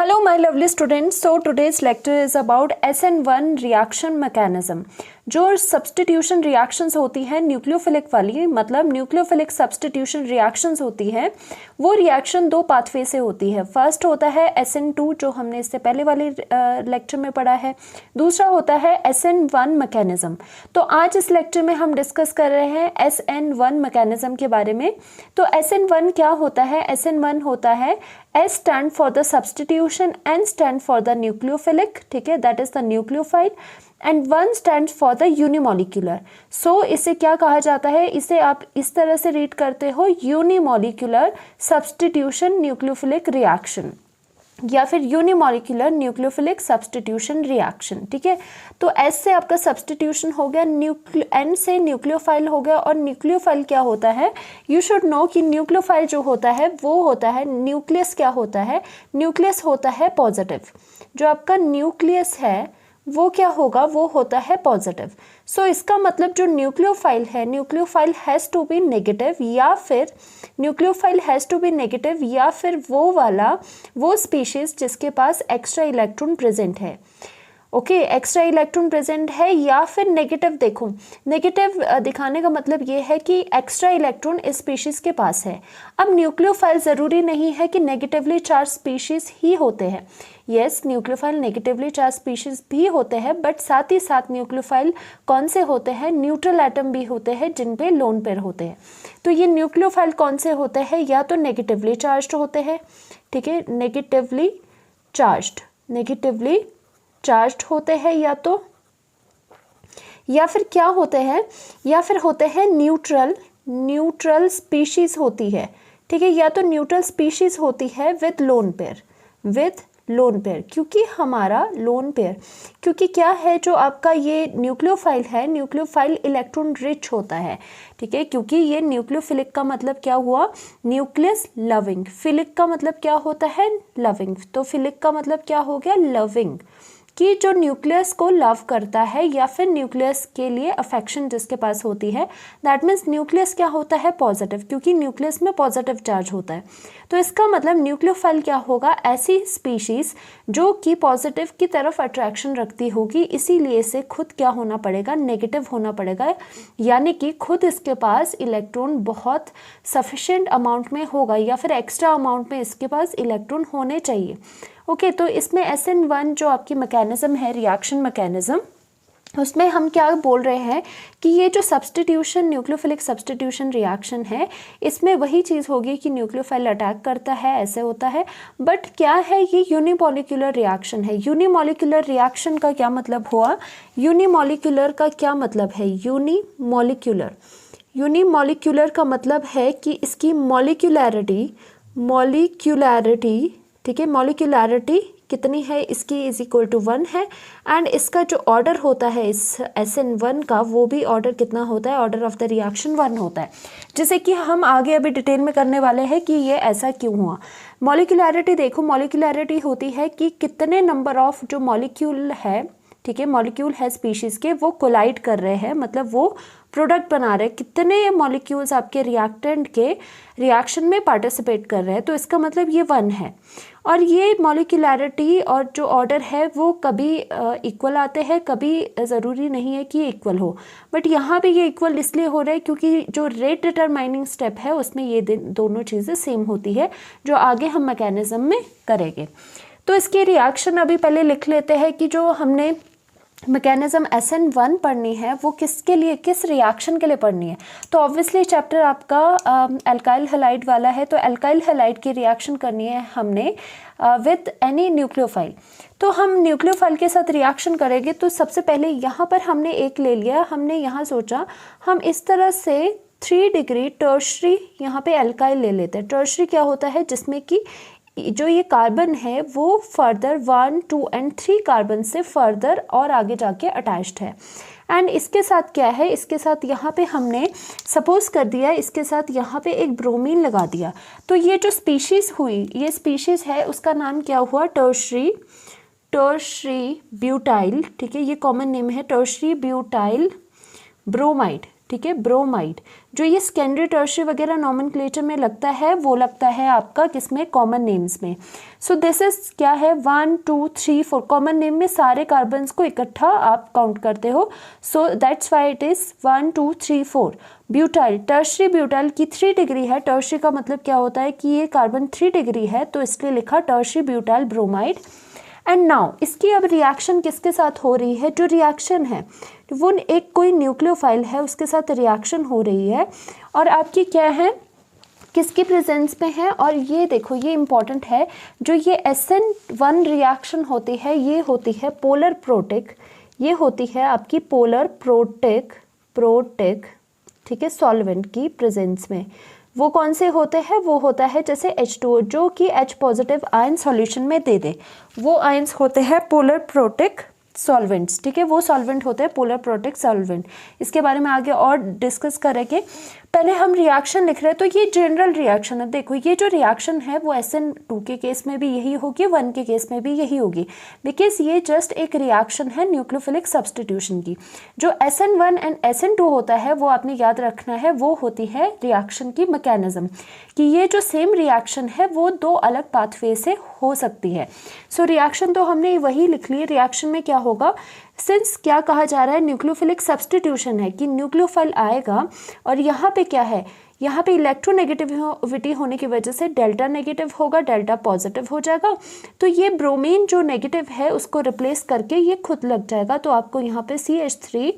Hello my lovely students, so today's lecture is about SN1 reaction mechanism। जो substitution reactions होती हैं nucleophilic वाली, मतलब न्यूक्लियोफिलिक सब्सटीट्यूशन रिएक्शंस होती है, वो रिएक्शन दो पाथवे से होती है। फर्स्ट होता है SN2 जो हमने इससे पहले वाले लेक्चर में पढ़ा है, दूसरा होता है SN1 मैकेनिज्म। तो आज इस लेक्चर में हम डिस्कस कर रहे हैं SN1 मैकेनिज्म के बारे में। तो SN1 क्या होता है? SN1 होता है S stand for the substitution, N stand for the nucleophilic, ठीक है, that is the nucleophile, and 1 stand for the unimolecular. So इसे क्या कहा जाता है? इसे आप इस तरह से रीड करते हो, यूनिमोलिक्यूलर सब्सटीट्यूशन न्यूक्लियोफिलिक रिएक्शन या फिर यूनिमोलिक्यूलर न्यूक्लियोफिलिक सब्सटीट्यूशन रिएक्शन, ठीक है। तो S से आपका सब्सटीट्यूशन हो गया, N से न्यूक्लियोफाइल हो गया। और न्यूक्लियोफाइल क्या होता है? यू शुड नो कि न्यूक्लियोफाइल जो होता है वो होता है, न्यूक्लियस क्या होता है? न्यूक्लियस होता है पॉजिटिव। जो आपका न्यूक्लियस है वो क्या होगा? वो होता है पॉजिटिव। सो इसका मतलब जो न्यूक्लियोफाइल है, nucleophile has to be negative, या फिर nucleophile has to be negative, या फिर वो स्पीशीज जिसके पास एक्स्ट्रा इलेक्ट्रॉन प्रेजेंट है। ओके, एक्स्ट्रा इलेक्ट्रॉन प्रेजेंट है, या फिर नेगेटिव। देखो, नेगेटिव दिखाने का मतलब ये है कि एक्स्ट्रा इलेक्ट्रॉन इस स्पीशीज के पास है। अब न्यूक्लियोफाइल ज़रूरी नहीं है कि नेगेटिवली चार्ज स्पीशीज ही होते हैं। Yes, nucleophile negatively charge species भी होते हैं, बट साथ ही साथ न्यूक्लियोफाइल कौन से होते हैं? न्यूट्रल एटम भी होते हैं जिन पे लोन पेयर होते हैं। तो ये न्यूक्लियोफाइल कौन से होते हैं? या तो नेगेटिवली चार्ज्ड होते हैं, ठीक है, नेगेटिवली चार्ज्ड होते हैं, या फिर क्या होते हैं? या फिर होते हैं न्यूट्रल स्पीशीज होती है, ठीक है, या तो न्यूट्रल स्पीशीज होती है विद लोन पेयर, क्योंकि हमारा लोन पेयर, क्योंकि क्या है, जो आपका ये न्यूक्लियोफाइल है, न्यूक्लियोफाइल इलेक्ट्रॉन रिच होता है, ठीक है, क्योंकि ये न्यूक्लियोफिलिक का मतलब क्या हुआ? Nucleus loving. फिलिक का मतलब क्या होता है? लविंग। तो फिलिक का मतलब क्या हो गया? लविंग, कि जो न्यूक्लियस को लव करता है या फिर न्यूक्लियस के लिए अफेक्शन जिसके पास होती है, दैट मीन्स न्यूक्लियस क्या होता है? पॉजिटिव, क्योंकि न्यूक्लियस में पॉजिटिव चार्ज होता है। तो इसका मतलब न्यूक्लियोफाइल क्या होगा? ऐसी स्पीशीज जो कि पॉजिटिव की तरफ अट्रैक्शन रखती होगी, इसीलिए इसे खुद क्या होना पड़ेगा? नेगेटिव होना पड़ेगा, यानी कि खुद इसके पास इलेक्ट्रॉन बहुत सफिशिएंट अमाउंट में होगा, या फिर एक्स्ट्रा अमाउंट में इसके पास इलेक्ट्रॉन होने चाहिए। ओके, तो इसमें SN1 जो आपकी मैकेनिज्म है, रिएक्शन मैकेनिज्म, उसमें हम क्या बोल रहे हैं कि ये जो सब्सटीट्यूशन न्यूक्लियोफिलिक सब्सटीट्यूशन रिएक्शन है, इसमें वही चीज़ होगी कि न्यूक्लियोफाइल अटैक करता है, ऐसे होता है। बट क्या है, ये यूनिमोलिक्यूलर रिएक्शन है। यूनिमोलिक्यूलर रिएक्शन का क्या मतलब हुआ? यूनिमोलिक्यूलर का क्या मतलब है? यूनिमोलिक्यूलर का मतलब है कि इसकी मॉलिक्यूलैरिटी, ठीक है, मॉलिक्यूलैरिटी कितनी है इसकी? इज इक्वल टू 1 है। एंड इसका जो ऑर्डर होता है इस SN1 का, वो भी ऑर्डर कितना होता है? ऑर्डर ऑफ द रिएक्शन 1 होता है, जैसे कि हम आगे अभी डिटेल में करने वाले हैं कि ये ऐसा क्यों हुआ। मॉलिक्यूलैरिटी देखो, मॉलिक्यूलैरिटी होती है कि कितने नंबर ऑफ जो मॉलिक्यूल है, ठीक है, मॉलिक्यूल है स्पीशीज के, वो कोलाइड कर रहे हैं, मतलब वो प्रोडक्ट बना रहे हैं, कितने मॉलिक्यूल्स आपके रिएक्टेंट के रिएक्शन में पार्टिसिपेट कर रहे हैं। तो इसका मतलब ये 1 है। और ये मॉलिक्यूलैरिटी और जो ऑर्डर है वो कभी इक्वल आते हैं, कभी ज़रूरी नहीं है कि इक्वल हो, बट यहाँ पे ये इक्वल इसलिए हो रहा है क्योंकि जो रेट डिटरमाइनिंग स्टेप है उसमें ये दोनों चीज़ें सेम होती है, जो आगे हम मैकेनिज्म में करेंगे। तो इसकी रिएक्शन अभी पहले लिख लेते हैं कि जो हमने मैकेनिज्म SN1 पढ़नी है वो किसके लिए, किस रिएक्शन के लिए पढ़नी है। तो ऑब्वियसली चैप्टर आपका अल्काइल हैलाइड वाला है, तो अल्काइल हैलाइड की रिएक्शन करनी है हमने विद एनी न्यूक्लियोफाइल। तो हम न्यूक्लियोफाइल के साथ रिएक्शन करेंगे। तो सबसे पहले यहाँ पर हमने एक ले लिया, हमने यहाँ सोचा हम इस तरह से 3 डिग्री टर्शरी यहाँ पे अल्काइल ले लेते हैं। टर्शरी क्या होता है? जिसमें कि जो ये कार्बन है वो फर्दर 1, 2 एंड 3 कार्बन से फर्दर और आगे जाके अटैच्ड है। एंड इसके साथ क्या है? इसके साथ यहाँ पे हमने सपोज कर दिया, इसके साथ यहाँ पे एक ब्रोमीन लगा दिया। तो ये जो स्पीशीज़ हुई, ये स्पीशीज़ है, उसका नाम क्या हुआ? टर्शरी ब्यूटाइल, ठीक है, ये कॉमन नेम है, टर्शरी ब्यूटाइल ब्रोमाइड, ठीक है, ब्रोमाइड। जो ये सेकेंडरी टर्शियरी वगैरह नॉमेनक्लेचर में लगता है वो लगता है आपका किसमें, कॉमन नेम्स में। सो दिस इज क्या है, 1 2 3 4 कॉमन नेम में सारे कार्बन्स को इकट्ठा आप काउंट करते हो। So that's why it is 1 2 3 4। Butyl, tertiary butyl की 3 डिग्री है। टर्शियरी का मतलब क्या होता है कि ये कार्बन 3 डिग्री है, तो इसलिए लिखा tertiary butyl bromide. And now इसकी अब रिएक्शन किसके साथ हो रही है, जो रिएक्शन है वो एक कोई न्यूक्लियोफाइल है उसके साथ रिएक्शन हो रही है, और आपकी क्या है, किसकी प्रेजेंस में है। और ये देखो ये इंपॉर्टेंट है, जो ये SN1 रिएक्शन होती है ये होती है पोलर प्रोटिक, ये होती है आपकी पोलर प्रोटिक ठीक है, सॉल्वेंट की प्रेजेंस में। वो कौन से होते हैं, वो होता है जैसे H2O जो कि H पॉजिटिव आयन सॉल्यूशन में दे दे, वो आयंस होते हैं पोलर प्रोटिक सॉल्वेंट्स। ठीक है, वो सॉल्वेंट होते हैं पोलर प्रोटिक सॉल्वेंट। इसके बारे में आगे और डिस्कस करेंगे। पहले हम रिएक्शन लिख रहे हैं, तो ये जनरल रिएक्शन है। देखो ये जो रिएक्शन है वो SN2 के केस में भी यही होगी, 1 के केस में भी यही होगी, बिकॉज ये जस्ट एक रिएक्शन है न्यूक्लियोफिलिक सब्सटीट्यूशन की। जो SN1 एंड SN2 होता है वो आपने याद रखना है, वो होती है रिएक्शन की मैकेनिज्म, कि ये जो सेम रिएक्शन है वो 2 अलग पाथवे से हो सकती है। सो रिएक्शन तो हमने वही लिख ली। रिएक्शन में क्या होगा, सिंस क्या कहा जा रहा है, न्यूक्लियोफिलिक सब्सटीट्यूशन है, कि न्यूक्लियोफाइल आएगा और यहाँ पे क्या है, यहाँ पे इलेक्ट्रोनेगेटिविटी होने की वजह से डेल्टा नेगेटिव होगा, डेल्टा पॉजिटिव हो जाएगा। तो ये ब्रोमीन जो नेगेटिव है उसको रिप्लेस करके ये खुद लग जाएगा। तो आपको यहाँ पे CH3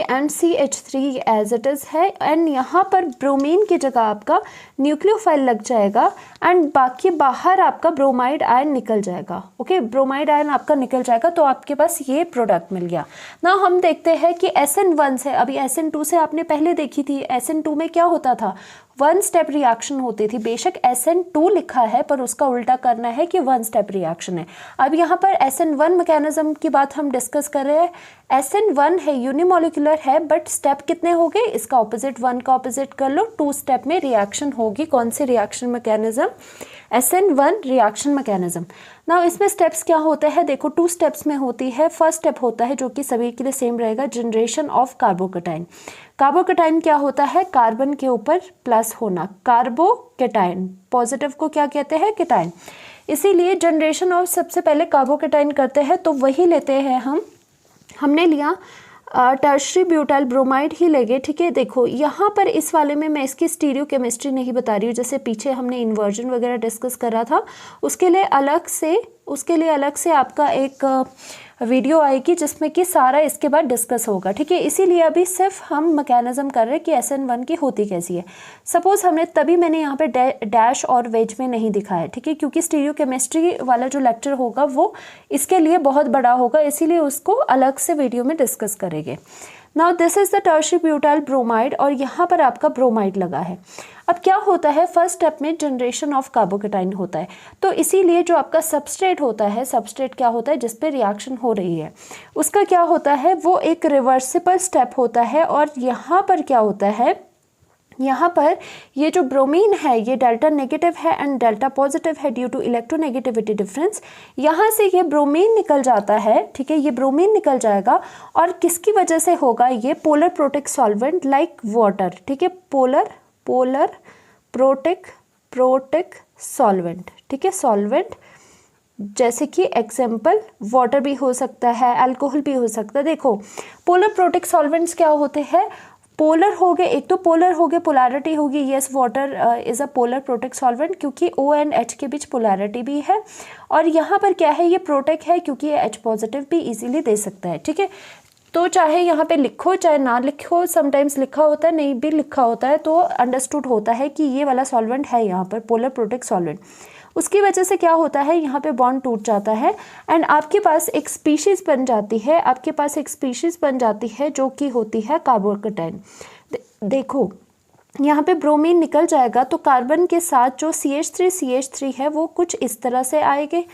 and CH3 as it is है, एंड यहाँ पर ब्रोमीन की जगह आपका न्यूक्लियोफाइल लग जाएगा, एंड बाकी बाहर आपका ब्रोमाइड आयन निकल जाएगा। ओके, ब्रोमाइड आयन आपका निकल जाएगा, तो आपके पास ये प्रोडक्ट मिल गया ना। हम देखते हैं कि SN1 से, अभी SN2 से आपने पहले देखी थी, SN2 में क्या होता था, 1 स्टेप रिएक्शन होती थी। बेशक SN2 लिखा है पर उसका उल्टा करना है कि 1 स्टेप रिएक्शन है। अब यहाँ पर SN1 मैकेनिज्म की बात हम डिस्कस कर रहे हैं। SN1 है, यूनिमोलिकुलर है, बट स्टेप कितने हो गए, इसका ऑपोजिट 1 का ऑपोजिट कर लो, 2 स्टेप में रिएक्शन होगी। कौन सी reaction mechanism, SN1 reaction mechanism. ना इसमें स्टेप्स क्या होते हैं, देखो 2 स्टेप्स में होती है। फर्स्ट स्टेप होता है जो कि सभी के लिए सेम रहेगा, जनरेशन ऑफ कार्बोकेटाइन। कार्बोकेटाइन क्या होता है, कार्बन के ऊपर प्लस होना, कार्बोकेटाइन। पॉजिटिव को क्या कहते हैं, केटाइन। इसीलिए जनरेशन ऑफ सबसे पहले कार्बोकेटाइन करते हैं, तो वही लेते हैं हमने लिया टर्शियरी ब्यूटाइल ब्रोमाइड ही लगे। ठीक है, देखो यहाँ पर इस वाले में मैं इसकी स्टीरियो केमिस्ट्री नहीं बता रही हूँ, जैसे पीछे हमने इन्वर्जन वगैरह डिस्कस करा था, उसके लिए अलग से आपका एक वीडियो आएगी जिसमें कि सारा इसके बाद डिस्कस होगा। ठीक है, इसीलिए अभी सिर्फ हम मैकेनिज्म कर रहे हैं कि SN1 की होती कैसी है। सपोज हमने, तभी मैंने यहाँ पे डैश और वेज में नहीं दिखाया, ठीक है, क्योंकि स्टीरियो केमिस्ट्री वाला जो लेक्चर होगा वो इसके लिए बहुत बड़ा होगा, इसीलिए उसको अलग से वीडियो में डिस्कस करेंगे। Now this is the tertiary butyl bromide, और यहाँ पर आपका ब्रोमाइड लगा है। अब क्या होता है, फर्स्ट स्टेप में जनरेशन ऑफ कार्बोकेटाइन होता है, तो इसीलिए जो आपका सबस्ट्रेट होता है, सबस्ट्रेट क्या होता है जिस पे रिएक्शन हो रही है, उसका क्या होता है, वो एक रिवर्सिबल स्टेप होता है। और यहाँ पर क्या होता है, यहाँ पर ये जो ब्रोमीन है ये डेल्टा नेगेटिव है एंड डेल्टा पॉजिटिव है ड्यू टू इलेक्ट्रोनेगेटिविटी डिफरेंस। यहाँ से ये ब्रोमीन निकल जाता है, ठीक है, ये ब्रोमीन निकल जाएगा, और किसकी वजह से होगा, ये polar protic solvent like water. ठीक है, पोलर प्रोटिक सॉल्वेंट। ठीक है, सॉल्वेंट जैसे कि एग्जाम्पल वाटर भी हो सकता है, अल्कोहल भी हो सकता है। देखो पोलर प्रोटिक सॉल्वेंट्स क्या होते हैं, पोलर हो गए, एक तो पोलर हो गए, पोलैरिटी होगी, yes water is a polar protic solvent क्योंकि O एंड H के बीच पोलैरिटी भी है। और यहाँ पर क्या है, ये प्रोटेक्ट है क्योंकि ये H पॉजिटिव भी इजीली दे सकता है। ठीक है, तो चाहे यहाँ पे लिखो चाहे ना लिखो, समटाइम्स लिखा होता है, नहीं भी लिखा होता है, तो अंडरस्टूड होता है कि ये वाला सॉल्वेंट है यहाँ पर पोलर प्रोटिक सॉल्वेंट। उसकी वजह से क्या होता है, यहाँ पे बॉन्ड टूट जाता है एंड आपके पास एक स्पीशीज़ बन जाती है, जो कि होती है कार्बोकेटाइन। देखो यहाँ पे ब्रोमीन निकल जाएगा, तो कार्बन के साथ जो CH3 है वो कुछ इस तरह से आएंगे।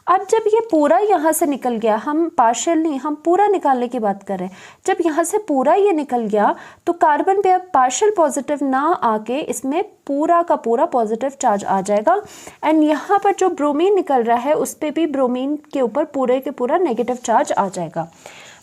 अब जब ये पूरा यहाँ से निकल गया, हम पार्शियल नहीं, हम पूरा निकालने की बात कर रहे हैं, जब यहाँ से पूरा ये निकल गया तो कार्बन पे अब पार्शियल पॉजिटिव ना आके इसमें पूरा का पूरा पॉजिटिव चार्ज आ जाएगा, एंड यहाँ पर जो ब्रोमीन निकल रहा है उस पर भी ब्रोमीन के ऊपर पूरे के पूरा नेगेटिव चार्ज आ जाएगा।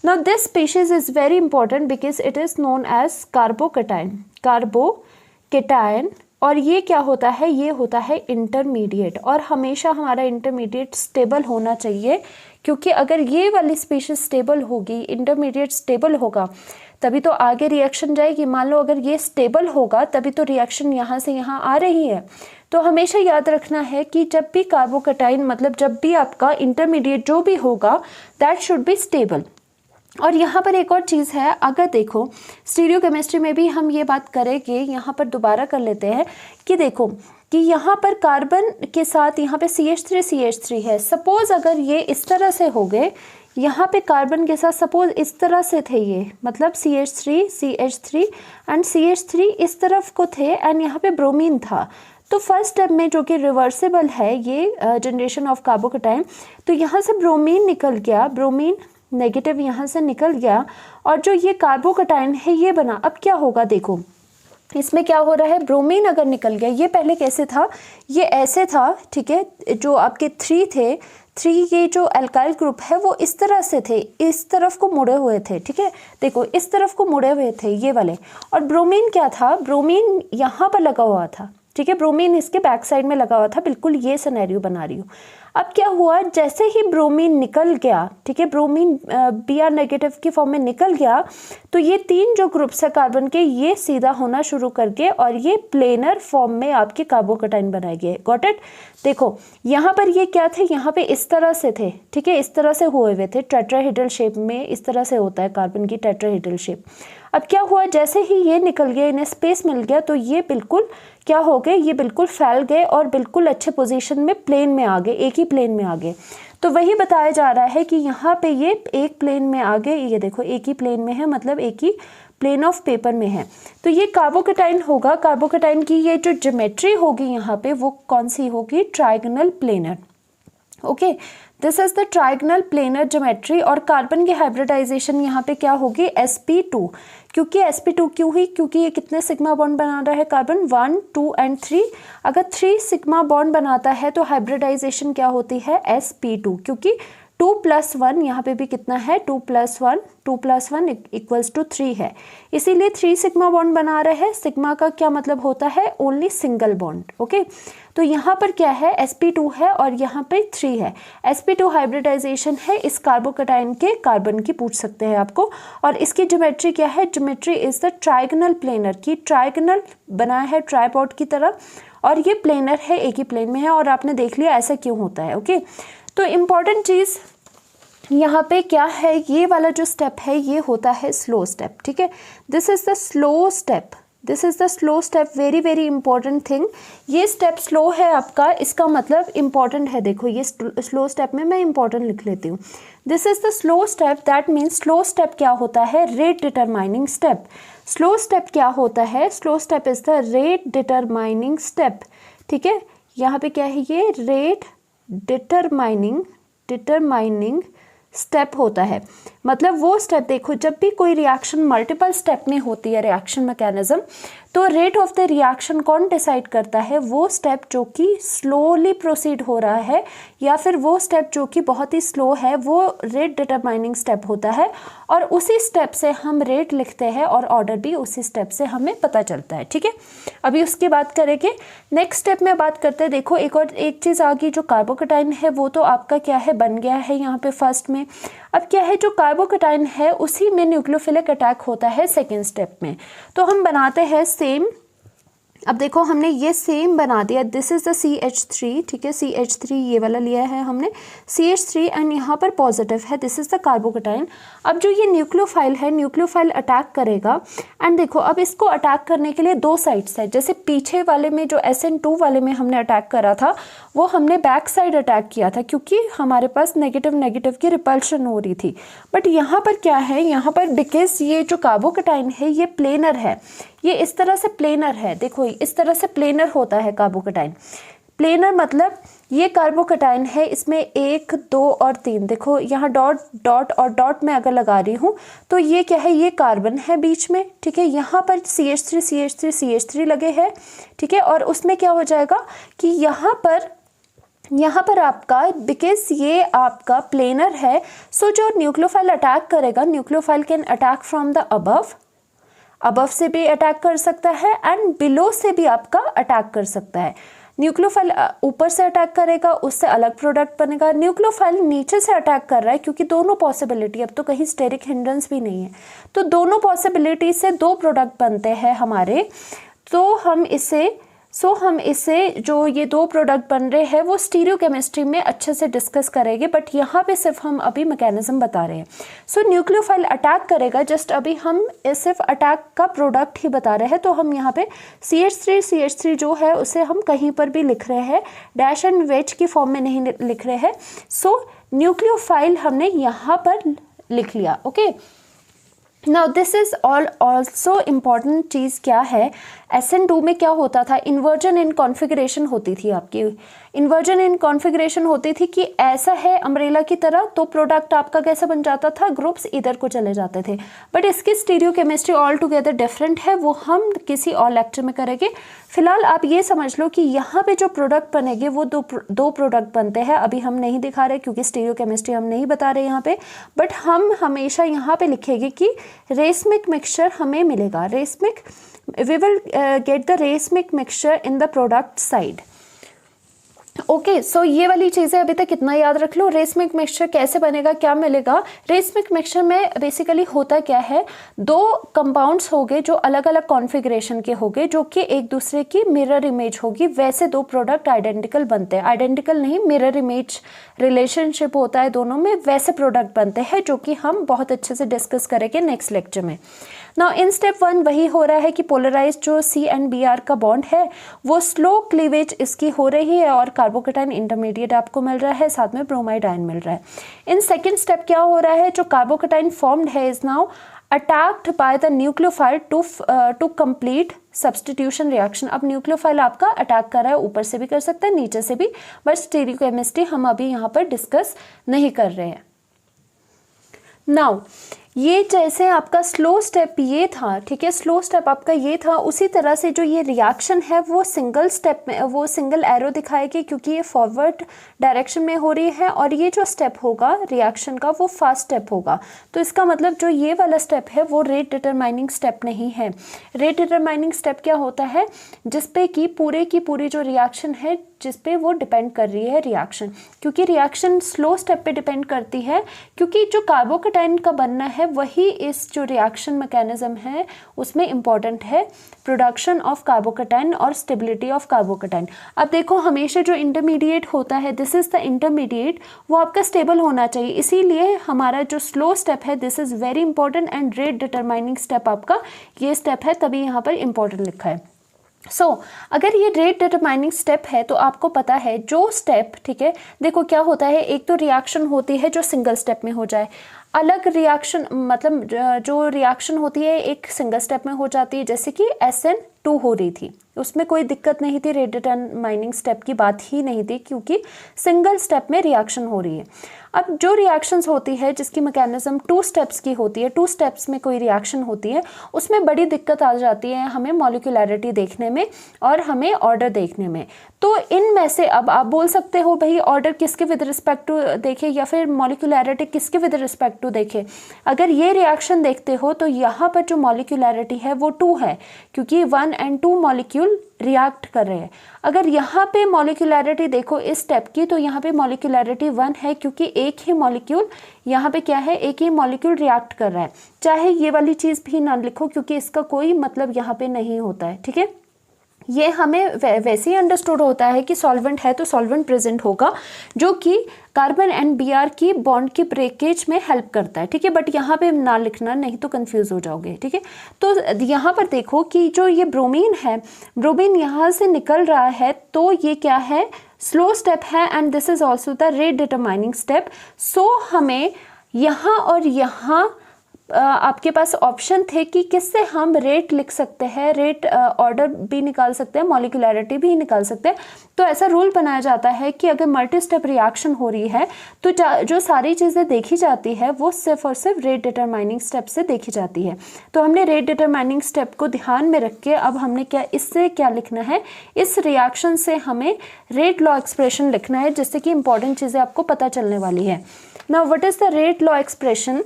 Now this species is very important because it is known as carbocation, carbocation. और ये क्या होता है, ये होता है इंटरमीडिएट, और हमेशा हमारा इंटरमीडिएट स्टेबल होना चाहिए, क्योंकि अगर ये वाली स्पीशीज स्टेबल होगी, इंटरमीडिएट स्टेबल होगा, तभी तो आगे रिएक्शन जाएगी। मान लो अगर ये स्टेबल होगा तभी तो रिएक्शन यहाँ से यहाँ आ रही है। तो हमेशा याद रखना है कि जब भी कार्बोकैटायन, मतलब जब भी आपका इंटरमीडिएट जो भी होगा, दैट शुड बी स्टेबल। और यहाँ पर एक और चीज़ है, अगर देखो स्टीरियोकेमिस्ट्री में भी हम ये बात करेंगे, यहाँ पर दोबारा कर लेते हैं कि देखो कि यहाँ पर कार्बन के साथ यहाँ पे CH3 है। सपोज अगर ये इस तरह से हो गए, यहाँ पे कार्बन के साथ सपोज इस तरह से थे ये, मतलब CH3 एंड CH3 इस तरफ को थे एंड यहाँ पे ब्रोमीन था। तो फर्स्ट स्टेप में जो कि रिवर्सिबल है ये जनरेशन ऑफ कार्बोकैटायन, तो यहाँ से ब्रोमीन निकल गया, ब्रोमीन नेगेटिव यहाँ से निकल गया, और जो ये कार्बोकैटायन है ये बना। अब क्या होगा, देखो इसमें क्या हो रहा है, ब्रोमीन अगर निकल गया, ये पहले कैसे था, ये ऐसे था, ठीक है, जो आपके 3 थे, 3 ये जो अल्काइल ग्रुप है वो इस तरह से थे, इस तरफ को मुड़े हुए थे, ठीक है, देखो इस तरफ को मुड़े हुए थे ये वाले। और ब्रोमीन क्या था, ब्रोमीन यहाँ पर लगा हुआ था, ठीक है, ब्रोमीन इसके बैक साइड में लगा हुआ था, बिल्कुल ये सिनेरियो बना रही हूँ। अब क्या हुआ, जैसे ही ब्रोमीन निकल गया, ठीक है, ब्रोमीन Br नेगेटिव की फॉर्म में निकल गया, तो ये 3 जो ग्रुप्स है कार्बन के, ये सीधा होना शुरू करके और ये प्लेनर फॉर्म में आपके कार्बोकैटायन बनाएंगे। Got it. देखो यहाँ पर ये क्या थे, यहाँ पे इस तरह से थे, ठीक है, इस तरह से हुए हुए थे, टेट्राहेड्रल शेप में, इस तरह से होता है कार्बन की टेट्राहेड्रल शेप। अब क्या हुआ, जैसे ही ये निकल गया, इन्हें स्पेस मिल गया, तो ये बिल्कुल क्या हो गए, ये बिल्कुल फैल गए और बिल्कुल अच्छे पोजीशन में प्लेन में आ गए, एक ही प्लेन में आ गए। तो वही बताया जा रहा है कि यहाँ पे ये एक प्लेन में आ गए, ये देखो एक ही प्लेन में है, मतलब एक ही प्लेन ऑफ पेपर में है। तो ये कार्बोकैटायन होगा, कार्बोकैटायन की ये जो ज्योमेट्री होगी यहाँ पे वो कौन सी होगी, trigonal planar. Okay, this is the trigonal planar geometry. और कार्बन की हाइब्रिडाइजेशन यहाँ पे क्या होगी, sp2। क्योंकि sp2 क्यों हुई, क्योंकि ये कितने सिग्मा बॉन्ड बना रहा है कार्बन, 1, 2 एंड 3। अगर 3 सिग्मा बॉन्ड बनाता है तो हाइब्रिडाइजेशन क्या होती है, sp2, क्योंकि 2+1 यहाँ पे भी कितना है, 2+1 इक्वल्स टू 3 है, इसीलिए 3 सिग्मा बॉन्ड बना रहे हैं। सिग्मा का क्या मतलब होता है, ओनली सिंगल बॉन्ड। ओके, तो यहाँ पर क्या है, sp2 है और यहाँ पे 3 है। sp2 हाइब्रिडाइजेशन है इस कार्बोकैटायन के कार्बन की, पूछ सकते हैं आपको। और इसकी ज्योमेट्री क्या है, geometry is the trigonal planar की, ट्राइगोनल बनाया है ट्राइपॉड की तरह, और ये प्लेनर है, एक ही प्लेन में है। और आपने देख लिया ऐसा क्यों होता है। ओके, तो इम्पॉर्टेंट चीज़ यहाँ पे क्या है, ये वाला जो स्टेप है ये होता है स्लो स्टेप, ठीक है, this is the slow step, this is the slow step, very very important thing. ये स्टेप स्लो है आपका, इसका मतलब इंपॉर्टेंट है। देखो ये स्लो स्टेप में मैं इंपॉर्टेंट लिख लेती हूँ, this is the slow step, that means slow step क्या होता है, rate determining step. Slow step क्या होता है, slow step is the rate determining step, ठीक है, यहाँ पे क्या है, ये रेट डिटरमाइनिंग स्टेप होता है। मतलब वो स्टेप, देखो जब भी कोई रिएक्शन मल्टीपल स्टेप में होती है, रिएक्शन मैकेनिज्म, तो रेट ऑफ द रिएक्शन कौन डिसाइड करता है, वो स्टेप जो कि स्लोली प्रोसीड हो रहा है, या फिर वो स्टेप जो कि बहुत ही स्लो है, वो रेट डिटरमाइनिंग स्टेप होता है। और उसी स्टेप से हम रेट लिखते हैं और ऑर्डर भी उसी स्टेप से हमें पता चलता है, ठीक है। अभी उसकी बात करेंगे, नेक्स्ट स्टेप में बात करते हैं। देखो एक चीज़ आ गई, जो कार्बोकैटायन है वो तो आपका क्या है, बन गया है यहाँ पे फर्स्ट में। अब क्या है, जो कार्बोकैटायन है उसी में न्यूक्लियोफिलिक अटैक होता है सेकेंड स्टेप में। तो हम बनाते हैं सेम, अब देखो हमने ये सेम बना दिया, दिस इज द CH3, ठीक है, CH3 ये वाला लिया है हमने, CH3 एंड यहाँ पर पॉजिटिव है, दिस इज द कार्बोकैटायन। अब जो ये न्यूक्लियोफाइल है, न्यूक्लियोफाइल अटैक करेगा, एंड देखो अब इसको अटैक करने के लिए 2 साइड्स है। जैसे पीछे वाले में जो SN2 वाले में हमने अटैक करा था, वो हमने बैक साइड अटैक किया था, क्योंकि हमारे पास नेगेटिव की रिपल्शन हो रही थी। बट यहाँ पर क्या है, यहाँ पर बिकॉज ये जो कार्बोकैटायन है ये प्लेनर है, ये इस तरह से प्लेनर है, देखो इस तरह से प्लेनर होता है कार्बोकैटायन। प्लेनर मतलब ये कार्बोकैटायन है, इसमें 1, 2 और 3, देखो यहाँ डॉट डॉट और डॉट में अगर लगा रही हूँ तो ये क्या है, ये कार्बन है बीच में, ठीक है, यहाँ पर CH3 लगे हैं, ठीक है। और उसमें क्या हो जाएगा कि यहाँ पर यहाँ पर आपका बिकॉज ये आपका प्लेनर है, सो जो न्यूक्लियोफाइल अटैक करेगा, nucleophile can attack from the above से भी अटैक कर सकता है एंड बिलो से भी आपका अटैक कर सकता है। न्यूक्लियोफाइल ऊपर से अटैक करेगा, उससे अलग प्रोडक्ट बनेगा। न्यूक्लियोफाइल नीचे से अटैक कर रहा है, क्योंकि दोनों पॉसिबिलिटी, अब तो कहीं स्टेरिक हिंड्रेंस भी नहीं है, तो दोनों पॉसिबिलिटी से दो प्रोडक्ट बनते हैं हमारे। तो हम इसे जो ये दो प्रोडक्ट बन रहे हैं वो स्टीरियोकेमिस्ट्री में अच्छे से डिस्कस करेंगे, बट यहाँ पे सिर्फ हम अभी मैकेनिज्म बता रहे हैं। सो न्यूक्लियोफाइल अटैक करेगा, जस्ट अभी हम सिर्फ अटैक का प्रोडक्ट ही बता रहे हैं। तो हम यहाँ पे CH3 जो है उसे हम कहीं पर भी लिख रहे हैं, डैश एंड वेज की फॉर्म में नहीं लिख रहे हैं। सो न्यूक्लियोफाइल हमने यहाँ पर लिख लिया। Okay, now this is also important चीज़ क्या है, SN2 में क्या होता था, इन्वर्जन इन कॉन्फ़िगरेशन होती थी आपकी। इन्वर्जन इन कॉन्फ़िगरेशन होती थी कि ऐसा है अम्ब्रेला की तरह, तो प्रोडक्ट आपका कैसा बन जाता था, ग्रुप्स इधर को चले जाते थे। बट इसकी स्टीरियोकेमिस्ट्री ऑल टुगेदर डिफरेंट है, वो हम किसी और लेक्चर में करेंगे। फिलहाल आप ये समझ लो कि यहाँ पे जो प्रोडक्ट बनेंगे वो दो प्रोडक्ट बनते हैं। अभी हम नहीं दिखा रहे क्योंकि स्टीरियोकेमिस्ट्री हम नहीं बता रहे यहाँ पे, बट हम हमेशा यहाँ पे लिखेंगे कि रेसमिक मिक्सचर हमें मिलेगा। we will get the racemic mixture in the product side। Okay, so ये वाली चीज़ें अभी तक कितना याद रख लो। रेसमिक मिक्सचर कैसे बनेगा, क्या मिलेगा। रेसमिक मिक्सचर में बेसिकली होता क्या है, दो कंपाउंड्स होंगे जो अलग अलग कॉन्फ़िगरेशन के होंगे, जो कि एक दूसरे की मिरर इमेज होगी, वैसे दो प्रोडक्ट आइडेंटिकल बनते हैं। आइडेंटिकल नहीं, मिरर इमेज रिलेशनशिप होता है दोनों में, वैसे प्रोडक्ट बनते हैं, जो कि हम बहुत अच्छे से डिस्कस करेंगे नेक्स्ट लेक्चर में। नाउ इन स्टेप 1 वही हो रहा है कि पोलराइज जो C एंड Br का बॉन्ड है वो स्लो क्लीवेज इसकी हो रही है और कार्बोकेटाइन इंटरमीडिएट आपको मिल रहा है, साथ में ब्रोमाइड आयन मिल रहा है। इन सेकेंड स्टेप क्या हो रहा है, जो कार्बोकेटाइन फॉर्म्ड है is now attacked by the nucleophile to complete substitution reaction. अब न्यूक्लियोफाइल आपका अटैक कर रहा है, ऊपर से भी कर सकता है, नीचे से भी, बट स्टीरियोकेमिस्ट्री हम अभी यहाँ पर डिस्कस नहीं कर रहे हैं। नाउ ये जैसे आपका स्लो स्टेप ये था, ठीक है, स्लो स्टेप आपका ये था, उसी तरह से जो ये रिएक्शन है वो सिंगल स्टेप में, वो सिंगल एरो दिखाएगी, क्योंकि ये फॉरवर्ड डायरेक्शन में हो रही है, और ये जो स्टेप होगा रिएक्शन का वो फास्ट स्टेप होगा। तो इसका मतलब जो ये वाला स्टेप है वो रेट डिटरमाइनिंग स्टेप नहीं है। रेट डिटरमाइनिंग स्टेप क्या होता है, जिसपे कि पूरे की पूरी जो रिएक्शन है जिसपे वो डिपेंड कर रही है रिएक्शन, क्योंकि रिएक्शन स्लो स्टेप पे डिपेंड करती है, क्योंकि जो कार्बोकेटाइन का बनना है वही इस जो रिएक्शन मैकेनिज्म है उसमें इम्पॉर्टेंट है, प्रोडक्शन ऑफ कार्बोकेटाइन और स्टेबिलिटी ऑफ कार्बोकेटाइन। अब देखो हमेशा जो इंटरमीडिएट होता है, दिस इज़ द इंटरमीडिएट, वो आपका स्टेबल होना चाहिए, इसीलिए हमारा जो स्लो स्टेप है this is very important and rate determining step आपका ये स्टेप है, तभी यहाँ पर इंपॉर्टेंट लिखा है। अगर ये रेट डिटरमाइनिंग स्टेप है तो आपको पता है जो स्टेप, ठीक है, देखो क्या होता है, एक तो रिएक्शन होती है जो सिंगल स्टेप में हो जाए, अलग रिएक्शन मतलब जो रिएक्शन होती है एक सिंगल स्टेप में हो जाती है, जैसे कि SN2 हो रही थी, उसमें कोई दिक्कत नहीं थी, रेट डिटरमाइनिंग स्टेप की बात ही नहीं थी, क्योंकि सिंगल स्टेप में रिएक्शन हो रही है। अब जो रिएक्शंस होती है जिसकी मैकेनिज्म 2 स्टेप्स की होती है, 2 स्टेप्स में कोई रिएक्शन होती है, उसमें बड़ी दिक्कत आ जाती है हमें मॉलिक्यूलैरिटी देखने में और हमें ऑर्डर देखने में। तो इनमें से अब आप बोल सकते हो भाई ऑर्डर किसके विद रिस्पेक्ट टू देखे या फिर मॉलिक्यूलैरिटी किसके विद रिस्पेक्ट टू देखे। अगर ये रिएक्शन देखते हो तो यहाँ पर जो मॉलिक्यूलैरिटी है वो 2 है, क्योंकि 1 and 2 मॉलिक्यूल रिएक्ट कर रहे हैं। अगर यहाँ पे मॉलिक्यूलैरिटी देखो इस स्टेप की, तो यहाँ पे मॉलिक्यूलैरिटी 1 है, क्योंकि एक ही मॉलिक्यूल यहाँ पे क्या है, एक ही मॉलिक्यूल रिएक्ट कर रहा है। चाहे ये वाली चीज़ भी ना लिखो क्योंकि इसका कोई मतलब यहाँ पे नहीं होता है, ठीक है। ये हमें वैसे ही अंडरस्टूड होता है कि सॉल्वेंट है तो सॉल्वेंट प्रेजेंट होगा, जो कि कार्बन एंड Br की बॉन्ड की ब्रेकेज में हेल्प करता है, ठीक है, बट यहाँ पे ना लिखना, नहीं तो कंफ्यूज हो जाओगे, ठीक है। तो यहाँ पर देखो कि जो ये ब्रोमीन है, ब्रोमीन यहाँ से निकल रहा है, तो ये क्या है, स्लो स्टेप है, and this is also the rate determining step. So हमें यहाँ और यहाँ आपके पास ऑप्शन थे कि किससे हम रेट लिख सकते हैं, रेट ऑर्डर भी निकाल सकते हैं, मॉलिक्यूलैरिटी भी निकाल सकते हैं। तो ऐसा रूल बनाया जाता है कि अगर मल्टी स्टेप रिएक्शन हो रही है तो जो सारी चीज़ें देखी जाती है वो सिर्फ और सिर्फ रेट डिटरमाइनिंग स्टेप से देखी जाती है। तो हमने रेट डिटरमाइनिंग स्टेप को ध्यान में रख के अब हमने इससे क्या लिखना है, इस रिएक्शन से हमें रेट लॉ एक्सप्रेशन लिखना है, जिससे कि इंपॉर्टेंट चीज़ें आपको पता चलने वाली है। Now what is the rate law expression?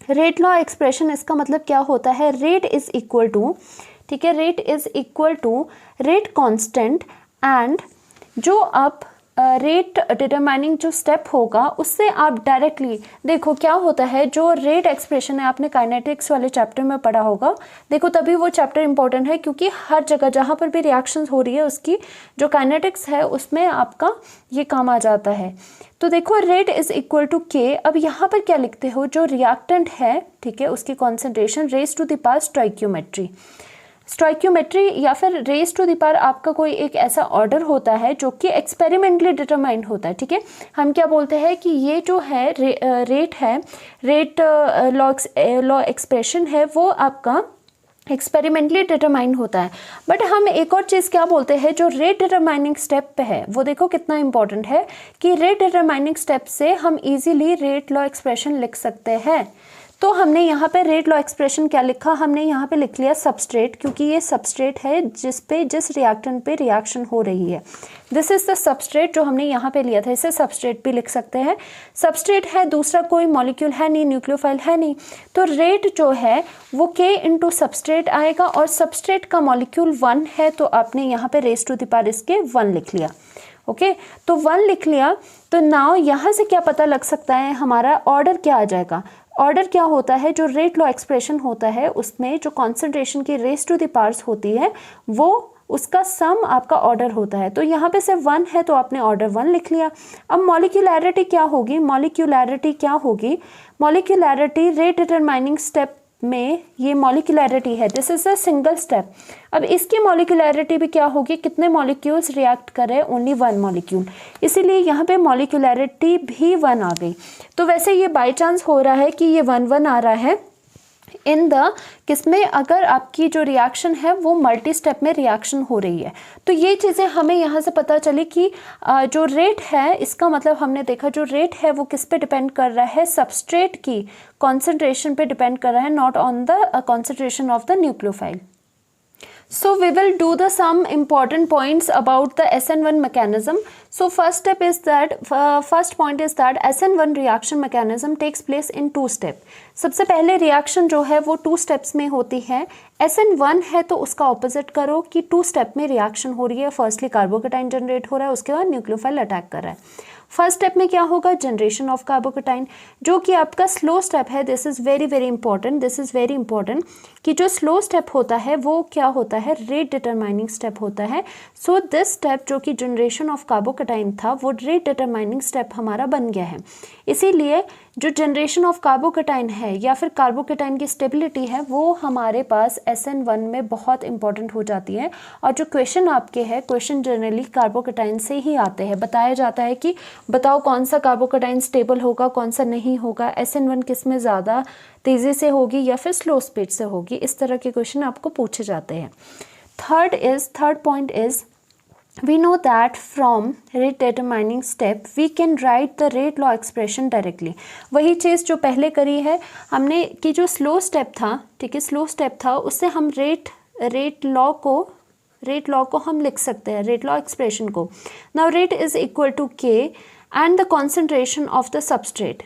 Rate law expression, इसका मतलब क्या होता है, रेट इज इक्वल टू, ठीक है, rate is equal to rate constant and जो आप रेट डिटरमाइनिंग जो स्टेप होगा उससे आप डायरेक्टली देखो क्या होता है। जो रेट एक्सप्रेशन है आपने काइनेटिक्स वाले चैप्टर में पढ़ा होगा, देखो तभी वो चैप्टर इंपॉर्टेंट है, क्योंकि हर जगह जहाँ पर भी रिएक्शंस हो रही है उसकी जो काइनेटिक्स है उसमें आपका ये काम आ जाता है। तो देखो रेट इज इक्वल टू के। अब यहाँ पर क्या लिखते हो, जो रिएक्टेंट है, ठीक है, उसकी concentration raise to the power stoichiometry, stoichiometry या फिर रेज टू द पावर आपका कोई एक ऐसा ऑर्डर होता है जो कि एक्सपेरिमेंटली डिटरमाइंड होता है, ठीक है। हम क्या बोलते हैं कि ये जो है रेट है, रेट लॉ एक्सप्रेशन है, वो आपका एक्सपेरिमेंटली डिटरमाइन होता है। बट हम एक और चीज़ क्या बोलते हैं, जो रेट डिटरमाइनिंग स्टेप पे है वो देखो कितना इंपॉर्टेंट है कि रेट डिटरमाइनिंग स्टेप से हम इजीली रेट लॉ एक्सप्रेशन लिख सकते हैं। तो हमने यहाँ पे रेट लॉ एक्सप्रेशन क्या लिखा, हमने यहाँ पे लिख लिया सबस्ट्रेट, क्योंकि ये सबस्ट्रेट है जिस रिएक्टेंट पे रिएक्शन हो रही है। दिस इज द सबस्ट्रेट जो हमने यहाँ पे लिया था, इसे सबस्ट्रेट भी लिख सकते हैं। सबस्ट्रेट है, दूसरा कोई मॉलिक्यूल है नहीं, न्यूक्लियोफाइल है नहीं, तो रेट जो है वो K इंटू सबस्ट्रेट आएगा और सबस्ट्रेट का मॉलिक्यूल 1 है, तो आपने यहाँ पे रेज टू द पावर इसके 1 लिख लिया। ओके, तो 1 लिख लिया। तो नाउ यहाँ से क्या पता लग सकता है, हमारा ऑर्डर क्या आ जाएगा। ऑर्डर क्या होता है, जो रेट लॉ एक्सप्रेशन होता है उसमें जो कॉन्सेंट्रेशन की रेज टू द पावर्स होती है वो उसका सम आपका ऑर्डर होता है। तो यहाँ पे सिर्फ 1 है तो आपने ऑर्डर 1 लिख लिया। अब मॉलिक्यूलैरिटी क्या होगी, मॉलिक्यूलैरिटी क्या होगी, मॉलिक्यूलैरिटी रेट डिटरमाइनिंग स्टेप में ये मॉलिक्यूलैरिटी है, this is a single step. अब इसकी मॉलिक्यूलैरिटी भी क्या होगी, कितने मॉलिक्यूल्स रिएक्ट करें, ओनली 1 मॉलिक्यूल, इसीलिए यहाँ पे मॉलिक्यूलैरिटी भी 1 आ गई। तो वैसे ये बाय चांस हो रहा है कि ये 1-1 आ रहा है इन द किसमें, अगर आपकी जो रिएक्शन है वो मल्टी स्टेप में रिएक्शन हो रही है। तो ये चीज़ें हमें यहाँ से पता चली कि जो रेट है, इसका मतलब हमने देखा जो रेट है वो किस पे डिपेंड कर रहा है, सबस्ट्रेट की कॉन्सेंट्रेशन पे डिपेंड कर रहा है, not on the concentration of the nucleophile. So we will do the some important points about the SN1 mechanism. So first point is that SN1 reaction mechanism takes place in 2 steps. सबसे पहले reaction जो है वो 2 steps में होती है। SN1 है तो उसका ऑपोजिट करो कि 2 स्टेप में रिएक्शन हो रही है। फर्स्टली कार्बोकेटाइन जनरेट हो रहा है, उसके बाद न्यूक्लियोफाइल अटैक कर रहा है। फर्स्ट स्टेप में क्या होगा, जनरेशन ऑफ कार्बोकेटाइन, जो कि आपका स्लो स्टेप है। This is very very important, this is very important कि जो स्लो स्टेप होता है वो क्या होता है, रेट डिटरमाइनिंग स्टेप होता है। सो दिस स्टेप जो कि जनरेशन ऑफ कार्बोकेटाइन था वो रेट डिटरमाइनिंग स्टेप हमारा बन गया है। इसीलिए जो जनरेशन ऑफ कार्बोकेटाइन है या फिर कार्बोकेटाइन की स्टेबिलिटी है वो हमारे पास SN1 में बहुत इंपॉर्टेंट हो जाती है। और जो क्वेश्चन आपके हैं, क्वेश्चन जनरली कार्बोकेटाइन से ही आते हैं। बताया जाता है कि बताओ कौन सा कार्बोकेटाइन स्टेबल होगा, कौन सा नहीं होगा, SN1 किस में ज़्यादा तेज़ी से होगी या फिर स्लो स्पीड से होगी, इस तरह के क्वेश्चन आपको पूछे जाते हैं। Third point is we know that from rate determining step we can write the rate law expression directly। वही चीज़ जो पहले करी है हमने कि जो स्लो स्टेप था, ठीक है, स्लो स्टेप था, उससे हम रेट लॉ को हम लिख सकते हैं, रेट लॉ एक्सप्रेशन को। Now rate is equal to K and the concentration of the substrate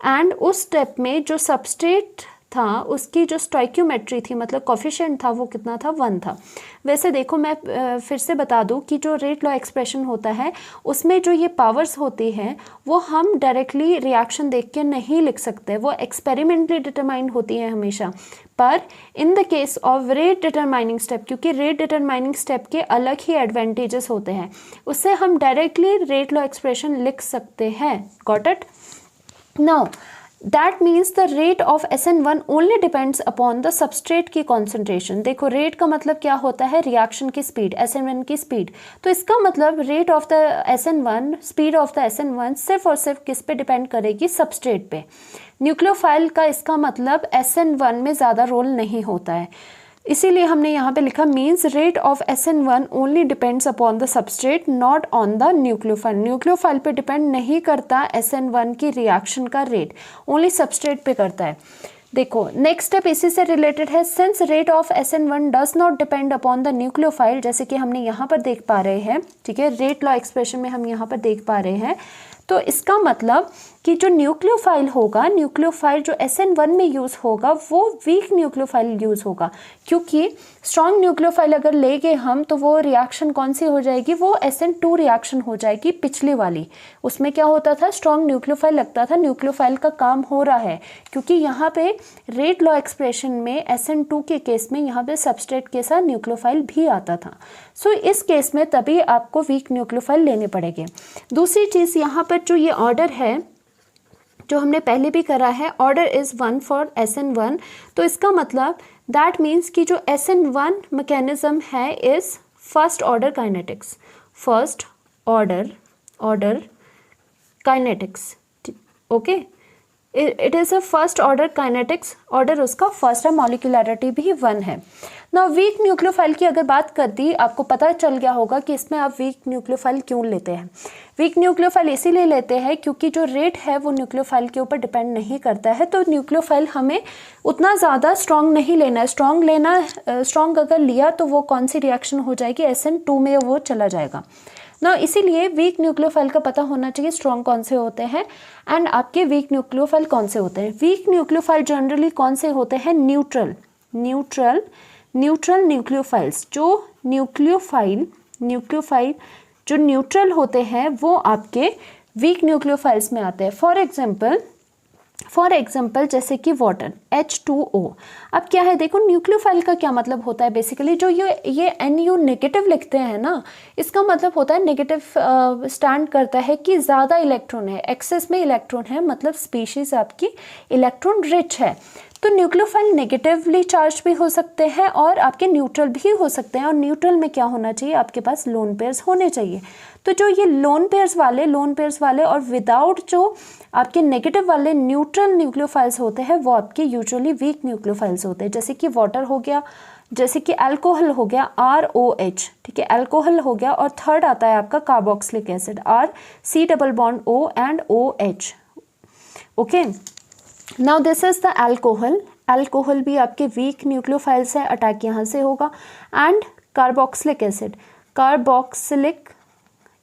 and उस स्टेप में जो सबस्ट्रेट था उसकी जो स्टोइकियोमेट्री थी, मतलब कोफिशिएंट था, वो कितना था, 1 था। वैसे देखो मैं फिर से बता दूं कि जो रेट लॉ एक्सप्रेशन होता है उसमें जो ये पावर्स होती हैं वो हम डायरेक्टली रिएक्शन देख के नहीं लिख सकते, वो एक्सपेरिमेंटली डिटरमाइंड होती है हमेशा। पर in the case of rate determining step, क्योंकि रेट डिटरमाइनिंग स्टेप के अलग ही एडवांटेजेस होते हैं, उससे हम डायरेक्टली रेट लॉ एक्सप्रेशन लिख सकते हैं। Got it? Now that means the rate of SN1 only depends upon the substrate की कॉन्सेंट्रेशन। देखो रेट का मतलब क्या होता है, रिएक्शन की स्पीड, SN1 की स्पीड। तो इसका मतलब rate of the SN1, speed of the SN1 सिर्फ और सिर्फ किस पे डिपेंड करेगी, सबस्ट्रेट पे। न्यूक्लियोफाइल का इसका मतलब SN1 में ज़्यादा रोल नहीं होता है, इसीलिए हमने यहाँ पे लिखा means rate of SN1 only depends upon the substrate not on the nucleophile. Nucleophile पे डिपेंड नहीं करता SN1 की रिएक्शन का रेट, ओनली सबस्ट्रेट पे करता है। देखो नेक्स्ट स्टेप इसी से रिलेटेड है, since rate of SN1 does not depend upon the nucleophile, जैसे कि हमने यहाँ पर देख पा रहे हैं, ठीक है, रेट लॉ एक्सप्रेशन में हम यहाँ पर देख पा रहे हैं। तो इसका मतलब कि जो न्यूक्लियोफाइल होगा, न्यूक्लियोफाइल जो SN1 में यूज़ होगा वो वीक न्यूक्लियोफाइल यूज़ होगा, क्योंकि स्ट्रॉन्ग न्यूक्लियोफाइल अगर ले गए हम तो वो रिएक्शन कौन सी हो जाएगी, वो SN2 रिएक्शन हो जाएगी पिछली वाली। उसमें क्या होता था, स्ट्रॉन्ग न्यूक्लियोफाइल लगता था, न्यूक्लियोफाइल का काम हो रहा है, क्योंकि यहाँ पे रेट लॉ एक्सप्रेशन में SN2 के केस में यहाँ पे सबस्ट्रेट के साथ न्यूक्लियोफाइल भी आता था। सो इस केस में तभी आपको वीक न्यूक्लियोफाइल लेने पड़ेंगे। दूसरी चीज़ यहाँ पर जो ये ऑर्डर है जो हमने पहले भी करा है, ऑर्डर इज़ 1 फॉर SN1, तो इसका मतलब दैट मीन्स कि जो SN1 मैकेनिज्म है is first order kinetics, first order kinetics, okay, it is a first order kinetics, order उसका फर्स्ट है, मॉलिक्यूलैरिटी भी 1 है। ना वीक न्यूक्लियोफाइल की अगर बात कर दी, आपको पता चल गया होगा कि इसमें आप वीक न्यूक्लियोफाइल क्यों लेते हैं। वीक न्यूक्लियोफाइल इसीलिए लेते हैं क्योंकि जो रेट है वो न्यूक्लियोफाइल के ऊपर डिपेंड नहीं करता है, तो न्यूक्लियोफाइल हमें उतना ज़्यादा स्ट्रॉन्ग नहीं लेना है। स्ट्रॉन्ग अगर लिया तो वो कौन सी रिएक्शन हो जाएगी, SN2 में वो चला जाएगा ना, इसीलिए वीक न्यूक्लियोफाइल का पता होना चाहिए स्ट्रॉन्ग कौन से होते हैं एंड आपके वीक न्यूक्लियोफाइल कौन से होते हैं। वीक न्यूक्लियोफाइल जनरली कौन से होते हैं, न्यूट्रल न्यूक्लियोफाइल्स। जो न्यूक्लियोफाइल जो न्यूट्रल होते हैं वो आपके वीक न्यूक्लियोफाइल्स में आते हैं। फॉर एग्जाम्पल जैसे कि वाटर H2O। अब क्या है, देखो न्यूक्लियोफाइल का क्या मतलब होता है, बेसिकली जो ये NU नेगेटिव लिखते हैं ना, इसका मतलब होता है नेगेटिव स्टैंड करता है कि ज़्यादा इलेक्ट्रॉन है, एक्सेस में इलेक्ट्रॉन है, मतलब स्पीशीज आपकी इलेक्ट्रॉन रिच है। तो न्यूक्लियोफाइल नेगेटिवली चार्ज भी हो सकते हैं और आपके न्यूट्रल भी हो सकते हैं, और न्यूट्रल में क्या होना चाहिए, आपके पास लोन पेयर्स होने चाहिए। तो जो ये लोन पेयर्स वाले और विदाउट जो आपके नेगेटिव वाले न्यूट्रल न्यूक्लियोफाइल्स होते हैं वो आपके यूजुअली वीक न्यूक्लियोफाइल्स होते हैं, जैसे कि वाटर हो गया, जैसे कि अल्कोहल हो गया ROH, ठीक है, अल्कोहल हो गया, और थर्ड आता है आपका carboxylic acid RC+O and OH, okay. Now this is the alcohol भी आपके वीक न्यूक्लियोफाइल्स है, अटैक यहाँ से होगा। And carboxylic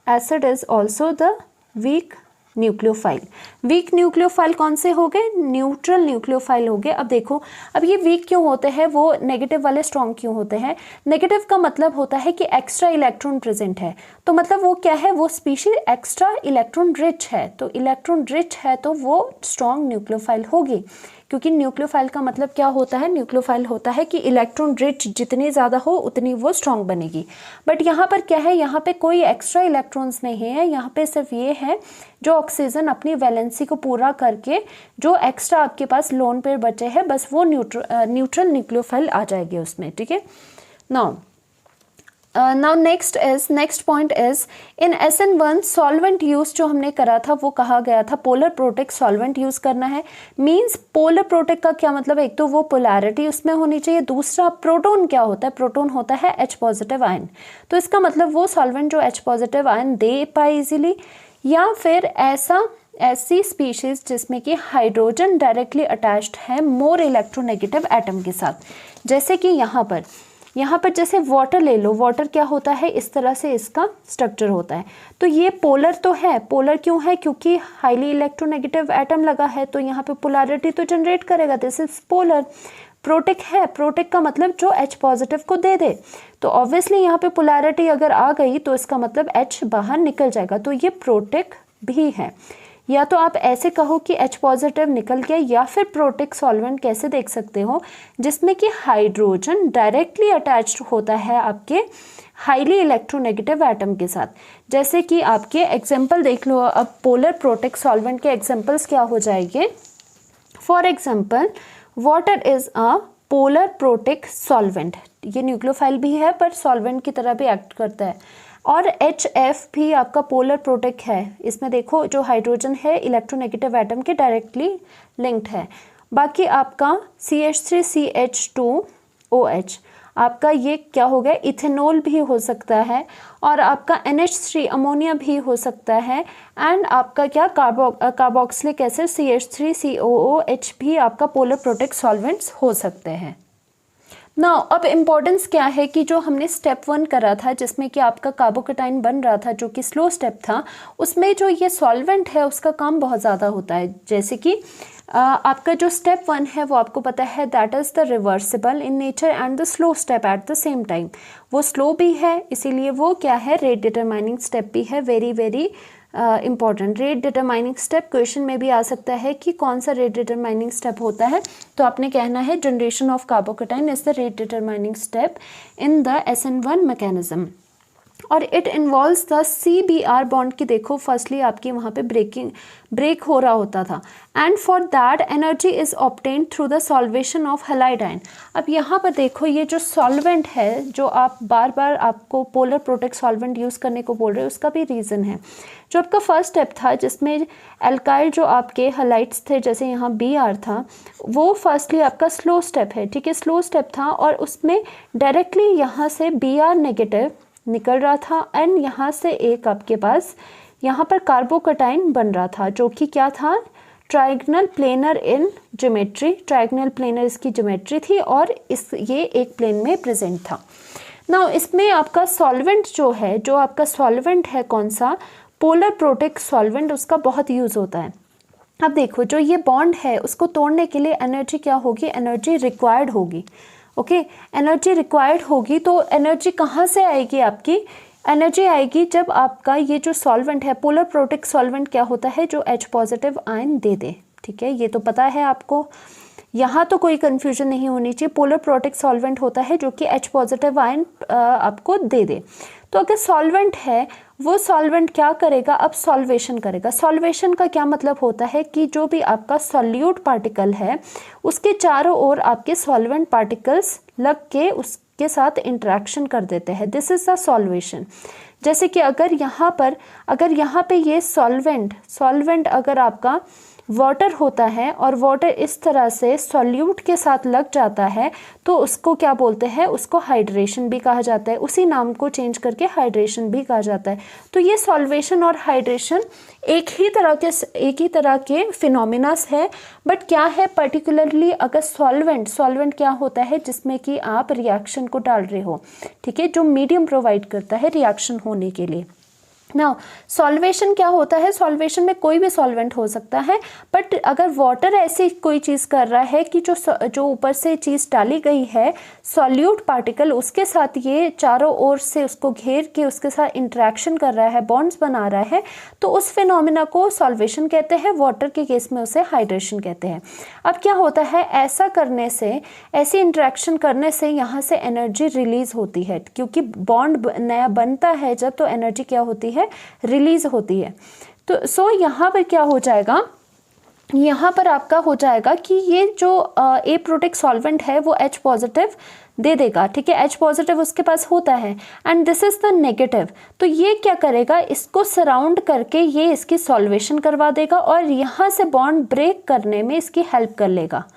acid is also the weak nucleophile कौन से हो गए, न्यूट्रल न्यूक्लियोफाइल हो गए। अब देखो, अब ये वीक क्यों होते हैं, वो नेगेटिव वाले स्ट्रॉन्ग क्यों होते हैं। नेगेटिव का मतलब होता है कि एक्स्ट्रा इलेक्ट्रॉन प्रेजेंट है, तो मतलब वो क्या है, वो स्पीशीज एक्स्ट्रा इलेक्ट्रॉन रिच है, तो इलेक्ट्रॉन रिच है तो वो स्ट्रॉन्ग न्यूक्लियोफाइल होगी, क्योंकि न्यूक्लियोफाइल का मतलब क्या होता है, न्यूक्लियोफाइल होता है कि इलेक्ट्रॉन रिच जितनी ज़्यादा हो उतनी वो स्ट्रॉन्ग बनेगी। बट यहाँ पर क्या है, यहाँ पे कोई एक्स्ट्रा इलेक्ट्रॉन्स नहीं है, यहाँ पे सिर्फ ये है जो ऑक्सीजन अपनी वैलेंसी को पूरा करके जो एक्स्ट्रा आपके पास लोन पेयर बचे हैं, बस वो न्यूट्रल न्यूक्लियोफाइल आ जाएगी उसमें, ठीक है। Now next point is in SN1 solvent use जो हमने करा था वो कहा गया था पोलर प्रोटेक्ट सॉल्वेंट यूज करना है। मींस पोलर प्रोटेक्ट का क्या मतलब, एक तो वो पोलैरिटी उसमें होनी चाहिए, दूसरा प्रोटोन क्या होता है, प्रोटोन होता है H+ आयन, तो इसका मतलब वो सॉल्वेंट जो H+ आयन दे पाए इजीली, या फिर ऐसी स्पीशीज जिसमें कि हाइड्रोजन डायरेक्टली अटैच्ड है मोर इलेक्ट्रोनेगेटिव एटम के साथ, जैसे कि यहाँ पर जैसे वाटर ले लो, वाटर क्या होता है, इस तरह से इसका स्ट्रक्चर होता है, तो ये पोलर तो है। पोलर क्यों है, क्योंकि हाईली इलेक्ट्रोनेगेटिव एटम लगा है, तो यहाँ पे पोलैरिटी तो जनरेट करेगा, दिस इज पोलर। प्रोटेक है, प्रोटेक का मतलब जो H+ को दे दे, तो ऑब्वियसली यहाँ पे पोलैरिटी अगर आ गई तो इसका मतलब H बाहर निकल जाएगा, तो ये प्रोटेक भी है। या तो आप ऐसे कहो कि H+ निकल गया, या फिर प्रोटेक सॉल्वेंट कैसे देख सकते हो, जिसमें कि हाइड्रोजन डायरेक्टली अटैच्ड होता है आपके हाईली इलेक्ट्रोनेगेटिव एटम के साथ। जैसे कि आपके एग्जांपल देख लो, अब पोलर प्रोटेक सॉल्वेंट के एग्जांपल्स क्या हो जाएंगे, for example water is a polar protic solvent, ये न्यूक्लियोफाइल भी है पर सॉल्वेंट की तरह भी एक्ट करता है। और HF भी आपका पोलर प्रोटिक है, इसमें देखो जो हाइड्रोजन है इलेक्ट्रोनेगेटिव एटम के डायरेक्टली लिंक्ड है। बाकी आपका CH3CH2OH आपका ये क्या हो गया, इथेनॉल भी हो सकता है, और आपका NH3 अमोनिया भी हो सकता है, एंड आपका क्या कार्बोक्सिलिक एसिड CH3COOH भी आपका पोलर प्रोटिक सॉल्वेंट्स हो सकते हैं। नाउ अब इम्पोर्टेंस क्या है कि जो हमने स्टेप 1 करा था जिसमें कि आपका कार्बोकेटाइन बन रहा था जो कि स्लो स्टेप था, उसमें जो ये सॉल्वेंट है उसका काम बहुत ज़्यादा होता है। जैसे कि आपका जो स्टेप 1 है वो आपको पता है that is the reversible in nature and the slow step at the same time. वो स्लो भी है इसीलिए वो क्या है, रेट डिटरमाइनिंग स्टेप भी है। Very very important. Rate determining step question में भी आ सकता है कि कौन सा रेट डिटरमाइनिंग स्टेप होता है, तो आपने कहना है generation of carbocation is the rate determining step in the SN1 mechanism. और it involves the CBr bond की, देखो फर्स्टली आपकी वहाँ पे ब्रेक हो रहा होता था, and for that energy is obtained through the solvation of halide ion. अब यहाँ पर देखो ये जो सॉल्वेंट है जो आप बार बार आपको पोलर प्रोटिक सॉल्वेंट यूज़ करने को बोल रहे हो उसका भी रीज़न है। जो आपका फर्स्ट स्टेप था जिसमें एल्काइल जो आपके हैलाइड्स थे जैसे यहाँ Br था, वो फर्स्टली आपका स्लो स्टेप है, ठीक है, स्लो स्टेप था, और उसमें डायरेक्टली यहाँ से Br नेगेटिव निकल रहा था, एंड यहाँ से एक आपके पास यहाँ पर कार्बोकेटाइन बन रहा था जो कि क्या था, trigonal planar in geometry, trigonal planar इसकी ज्योमेट्री थी, और ये एक प्लेन में प्रेजेंट था। नाउ इसमें आपका सॉल्वेंट जो है, जो आपका सॉल्वेंट है कौन सा, पोलर प्रोटिक सॉल्वेंट, उसका बहुत यूज़ होता है। अब देखो जो ये बॉन्ड है उसको तोड़ने के लिए एनर्जी क्या होगी, एनर्जी रिक्वायर्ड होगी। ओके, एनर्जी रिक्वायर्ड होगी, तो एनर्जी कहाँ से आएगी, आपकी एनर्जी आएगी जब आपका ये जो सॉल्वेंट है, पोलर प्रोटिक सॉल्वेंट क्या होता है, जो H पॉजिटिव आयन दे दे, ठीक है, ये तो पता है आपको, यहाँ तो कोई कन्फ्यूजन नहीं होनी चाहिए। पोलर प्रोटिक सॉल्वेंट होता है जो कि H पॉजिटिव आयन आपको दे दे। तो अगर सॉल्वेंट है वो सॉल्वेंट क्या करेगा, अब सॉल्वेशन करेगा। सॉल्वेशन का क्या मतलब होता है कि जो भी आपका सॉल्यूट पार्टिकल है उसके चारों ओर आपके सॉल्वेंट पार्टिकल्स लग के उसके साथ इंटरेक्शन कर देते हैं, दिस इज़ द सॉल्वेशन। जैसे कि अगर यहाँ पे ये सॉल्वेंट अगर आपका वाटर होता है और वाटर इस तरह से सॉल्यूट के साथ लग जाता है तो उसको क्या बोलते हैं, उसको हाइड्रेशन भी कहा जाता है, उसी नाम को चेंज करके हाइड्रेशन भी कहा जाता है। तो ये सॉल्वेशन और हाइड्रेशन एक ही तरह के फिनोमिनास है, बट क्या है पर्टिकुलरली, अगर सॉल्वेंट क्या होता है जिसमें कि आप रिएक्शन को डाल रहे हो, ठीक है, जो मीडियम प्रोवाइड करता है रिएक्शन होने के लिए। नाउ सॉल्वेशन क्या होता है, सॉल्वेशन में कोई भी सॉल्वेंट हो सकता है, बट अगर वाटर ऐसी कोई चीज़ कर रहा है कि जो ऊपर से चीज़ डाली गई है सॉल्यूट पार्टिकल, उसके साथ ये चारों ओर से उसको घेर के उसके साथ इंटरेक्शन कर रहा है, बॉन्ड्स बना रहा है, तो उस फिनोमिना को सॉल्वेशन कहते हैं। वाटर के केस में उसे हाइड्रेशन कहते हैं। अब क्या होता है, ऐसा करने से, ऐसी इंटरेक्शन करने से यहाँ से एनर्जी रिलीज होती है, क्योंकि बॉन्ड नया बनता है जब, तो एनर्जी क्या होती है, रिलीज होती है। तो सो यहाँ पर क्या हो जाएगा, यहाँ पर आपका हो जाएगा कि ये जो ए प्रोटिक सॉल्वेंट है वो H पॉजिटिव दे देगा, ठीक है, H पॉजिटिव उसके पास होता है, and this is the negative. तो ये क्या करेगा, इसको सराउंड करके ये इसकी सॉल्वेशन करवा देगा और यहाँ से बॉन्ड ब्रेक करने में इसकी हेल्प कर लेगा।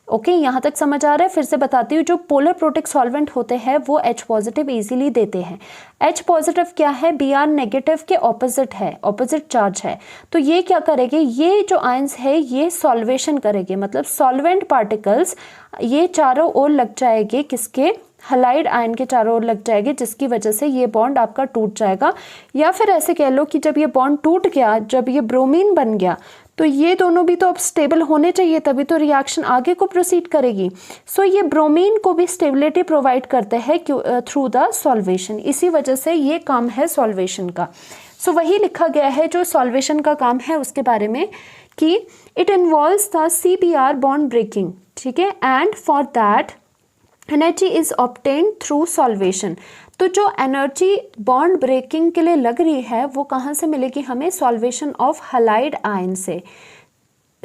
ओके, यहाँ तक समझ आ रहा है। फिर से बताती हूँ, जो पोलर प्रोटिक सॉल्वेंट होते हैं वो H पॉजिटिव इजीली देते हैं। H पॉजिटिव क्या है, Br नेगेटिव के ऑपोजिट है, ऑपोजिट चार्ज है। तो ये क्या करेंगे, ये जो आयंस है ये सॉल्वेशन करेंगे, मतलब सॉल्वेंट पार्टिकल्स ये चारों ओर लग जाएंगे, किसके, हैलाइड आयन के चारों ओर लग जाएंगे, जिसकी वजह से ये बॉन्ड आपका टूट जाएगा। या फिर ऐसे कह लो कि जब ये बॉन्ड टूट गया, जब ये ब्रोमीन बन गया, तो ये दोनों भी तो अब स्टेबल होने चाहिए, तभी तो रिएक्शन आगे को प्रोसीड करेगी। सो ये ब्रोमीन को भी स्टेबिलिटी प्रोवाइड करते हैं थ्रू द सॉल्वेशन, इसी वजह से ये काम है सॉल्वेशन का। सो वही लिखा गया है जो सॉल्वेशन का काम है उसके बारे में, कि it involves the CBr bond breaking, ठीक है, and for that energy is obtained through solvation. तो जो एनर्जी बॉन्ड ब्रेकिंग के लिए लग रही है वो कहाँ से मिलेगी हमें, सॉल्वेशन ऑफ हैलाइड आयन से।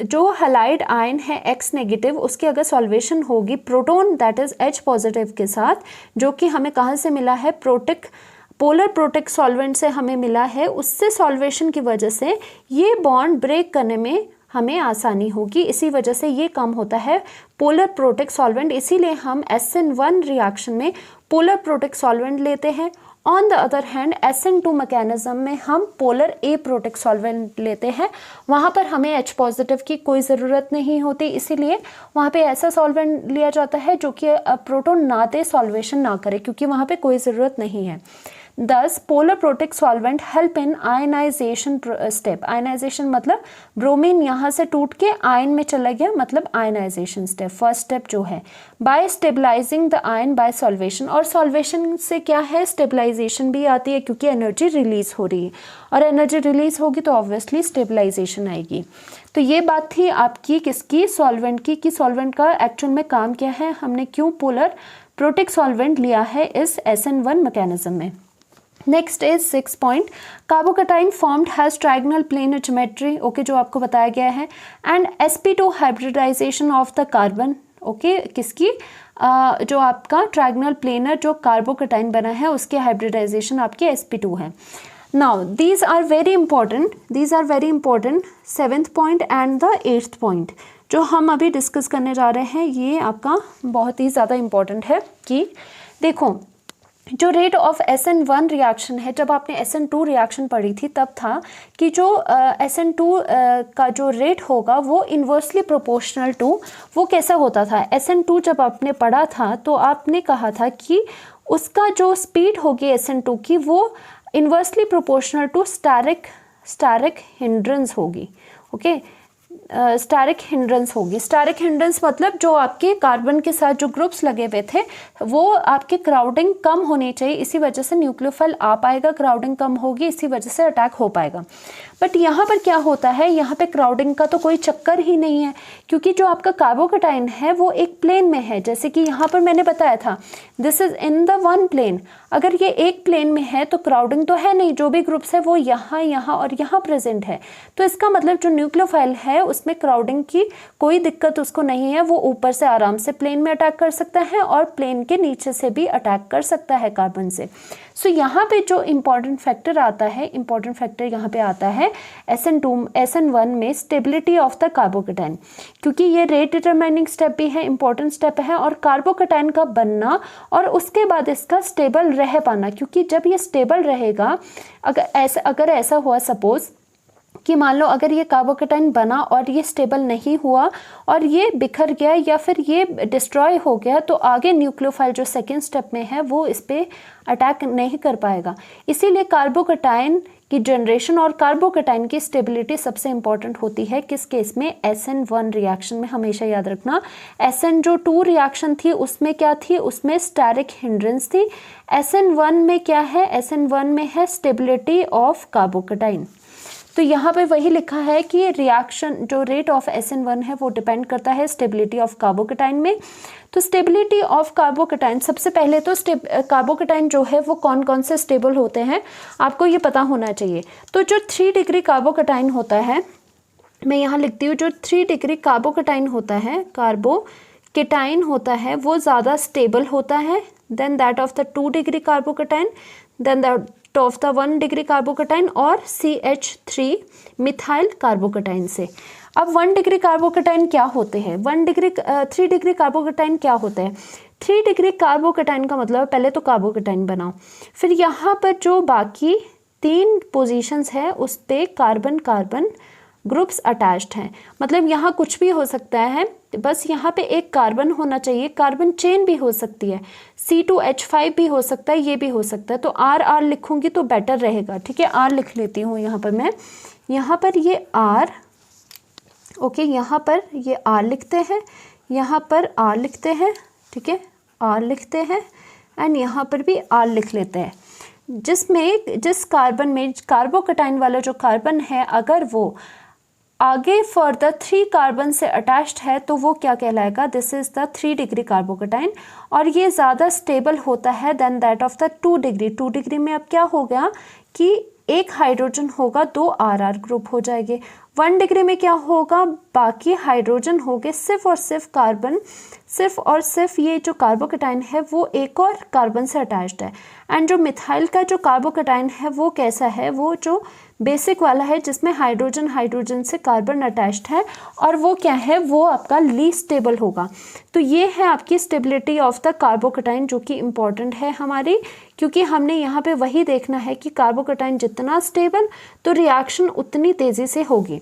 जो हैलाइड आयन है X नेगेटिव, उसकी अगर सॉल्वेशन होगी proton that is H positive के साथ, जो कि हमें कहाँ से मिला है, पोलर प्रोटिक सॉल्वेंट से हमें मिला है, उससे सॉल्वेशन की वजह से ये बॉन्ड ब्रेक करने में हमें आसानी होगी, इसी वजह से ये कम होता है पोलर प्रोटिक सॉल्वेंट। इसीलिए हम SN1 रिएक्शन में पोलर प्रोटिक सॉल्वेंट लेते हैं। On the other hand SN2 mechanism में हम पोलर ए प्रोटिक सॉल्वेंट लेते हैं, वहाँ पर हमें H पॉजिटिव की कोई ज़रूरत नहीं होती, इसीलिए वहाँ पे ऐसा सॉल्वेंट लिया जाता है जो कि प्रोटॉन ना दे, सॉल्वेशन ना करे, क्योंकि वहाँ पे कोई ज़रूरत नहीं है। Thus, polar protic solvent help in ionization step. Ionization मतलब ब्रोमीन यहाँ से टूट के आयन में चला गया, मतलब ionization step, फर्स्ट स्टेप जो है। By stabilizing the ion by solvation, और solvation से क्या है, stabilization भी आती है, क्योंकि एनर्जी रिलीज हो रही है, और एनर्जी रिलीज होगी तो ऑब्वियसली स्टेबलाइजेशन आएगी। तो ये बात थी आपकी किसकी, सॉल्वेंट की, कि सॉल्वेंट का एक्चुअल में काम क्या है, हमने क्यों पोलर प्रोटिक सॉल्वेंट लिया है इस SN1 मैकेनिज्म में। Next is 6 point, carbocation formed has trigonal planar geometry, okay, जो आपको बताया गया है, and sp2 hybridization of the carbon, okay, किसकी, जो आपका ट्रायगोनल प्लेनर जो कार्बोकटाइन बना है उसके हाइब्रिडाइजेशन आपके sp2 है। Now these are very important, 7th point and the 8th point जो हम अभी डिस्कस करने जा रहे हैं, ये आपका बहुत ही ज़्यादा इंपॉर्टेंट है। कि देखो, जो रेट ऑफ SN1 रिएक्शन है, जब आपने SN2 रिएक्शन पढ़ी थी तब था कि जो SN2 का जो रेट होगा वो इन्वर्सली प्रोपोर्शनल टू, वो कैसा होता था, SN2 जब आपने पढ़ा था तो आपने कहा था कि उसका जो स्पीड होगी SN2 की वो inversely proportional to steric hindrance होगी, ओके, स्टेरिक हिंड्रेंस होगी। स्टेरिक हिंड्रेंस मतलब जो आपके कार्बन के साथ जो ग्रुप्स लगे हुए थे वो आपके क्राउडिंग कम होनी चाहिए, इसी वजह से न्यूक्लियोफाइल आ पाएगा, क्राउडिंग कम होगी, इसी वजह से अटैक हो पाएगा। बट यहाँ पर क्या होता है, यहाँ पे क्राउडिंग का तो कोई चक्कर ही नहीं है, क्योंकि जो आपका कार्बोकटाइन है वो एक प्लेन में है, जैसे कि यहाँ पर मैंने बताया था this is in the one plane. अगर ये एक प्लेन में है तो क्राउडिंग तो है नहीं, जो भी ग्रुप्स है वो यहाँ और यहाँ प्रेजेंट है, तो इसका मतलब जो न्यूक्लियोफाइल है उसमें क्राउडिंग की कोई दिक्कत उसको नहीं है, वो ऊपर से आराम से प्लेन में अटैक कर सकता है और प्लेन के नीचे से भी अटैक कर सकता है कार्बन से। सो यहाँ पे जो इम्पॉर्टेंट फैक्टर आता है, इम्पॉर्टेंट फैक्टर यहाँ पे आता है SN1 में स्टेबिलिटी ऑफ द कार्बोकटाइन, क्योंकि ये रेट डिटरमाइनिंग स्टेप भी है, इंपॉर्टेंट स्टेप है, और कार्बोकटाइन का बनना और उसके बाद इसका स्टेबल रह पाना, क्योंकि जब ये स्टेबल रहेगा, अगर ऐसा हुआ सपोज कि मान लो अगर ये कार्बोकटाइन बना और ये स्टेबल नहीं हुआ और ये बिखर गया या फिर ये डिस्ट्रॉय हो गया, तो आगे न्यूक्लियोफाइल जो सेकेंड स्टेप में है वो इस पर अटैक नहीं कर पाएगा। इसीलिए कार्बोकटाइन की जनरेशन और कार्बोकटाइन की स्टेबिलिटी सबसे इंपॉर्टेंट होती है किस केस में, SN1 रिएक्शन में। हमेशा याद रखना, SN जो 2 रिएक्शन थी उसमें क्या थी, उसमें स्टेरिक हिंड्रेंस थी। SN1 में क्या है, SN1 में है स्टेबिलिटी ऑफ कार्बोकटाइन। तो यहाँ पे वही लिखा है कि रिएक्शन जो रेट ऑफ SN1 है वो डिपेंड करता है स्टेबिलिटी ऑफ कार्बोकटाइन में। तो स्टेबिलिटी ऑफ कार्बोकटाइन, सबसे पहले तो कार्बोकटाइन जो है वो कौन कौन से स्टेबल होते हैं आपको ये पता होना चाहिए। तो जो 3 डिग्री कार्बोकटाइन होता है, मैं यहाँ लिखती हूँ, जो 3 डिग्री कार्बोकटाइन होता है, कार्बोकेटाइन होता है, वो ज़्यादा स्टेबल होता है then that of the 2 degree carbocation, then that of the 1 degree carbocation और CH3 मिथाइल कार्बोकटाइन से। अब 1 डिग्री कार्बोकटाइन क्या होते हैं, 3 डिग्री कार्बोकटाइन क्या होते हैं। 3 डिग्री कार्बोकटाइन का मतलब पहले तो कार्बोकटाइन बनाओ, फिर यहाँ पर जो बाकी 3 पोजीशंस है उस पे कार्बन कार्बन ग्रुप्स अटैच्ड हैं, मतलब यहाँ कुछ भी हो सकता है, बस यहाँ पे एक कार्बन होना चाहिए, कार्बन चेन भी हो सकती है, C2H5 भी हो सकता है, ये भी हो सकता है। तो R लिखूंगी तो बेटर रहेगा, ठीक है, R लिख लेती हूँ यहाँ पर मैं, यहाँ पर ये R, ओके, यहाँ पर ये R लिखते हैं, यहाँ पर R लिखते हैं, ठीक है, R लिखते हैं, एंड यहाँ पर भी R लिख लेते हैं। जिस कार्बन में कार्बोकटाइन वाला जो कार्बन है अगर वो आगे फर्दर 3 कार्बन से अटैच्ड है तो वो क्या कहलाएगा, this is the 3 degree carbocation, और ये ज़्यादा स्टेबल होता है then that of the 2 degree. 2 degree में अब क्या हो गया कि एक हाइड्रोजन होगा, 2 RR ग्रुप हो जाएंगे, 1 डिग्री में क्या होगा, बाकी हाइड्रोजन हो गए सिर्फ और सिर्फ कार्बन, सिर्फ और सिर्फ ये जो कार्बोकैटायन है वो एक और कार्बन से अटैच्ड है। एंड जो मिथाइल का जो कार्बोकैटायन है वो कैसा है, वो जो बेसिक वाला है जिसमें हाइड्रोजन हाइड्रोजन से कार्बन अटैच्ड है, और वो क्या है, वो आपका लीस्ट स्टेबल होगा। तो ये है आपकी स्टेबिलिटी ऑफ द कार्बोकैटायन, जो कि इम्पॉर्टेंट है हमारी, क्योंकि हमने यहाँ पे वही देखना है कि कार्बोकैटायन जितना स्टेबल तो रिएक्शन उतनी तेज़ी से होगी।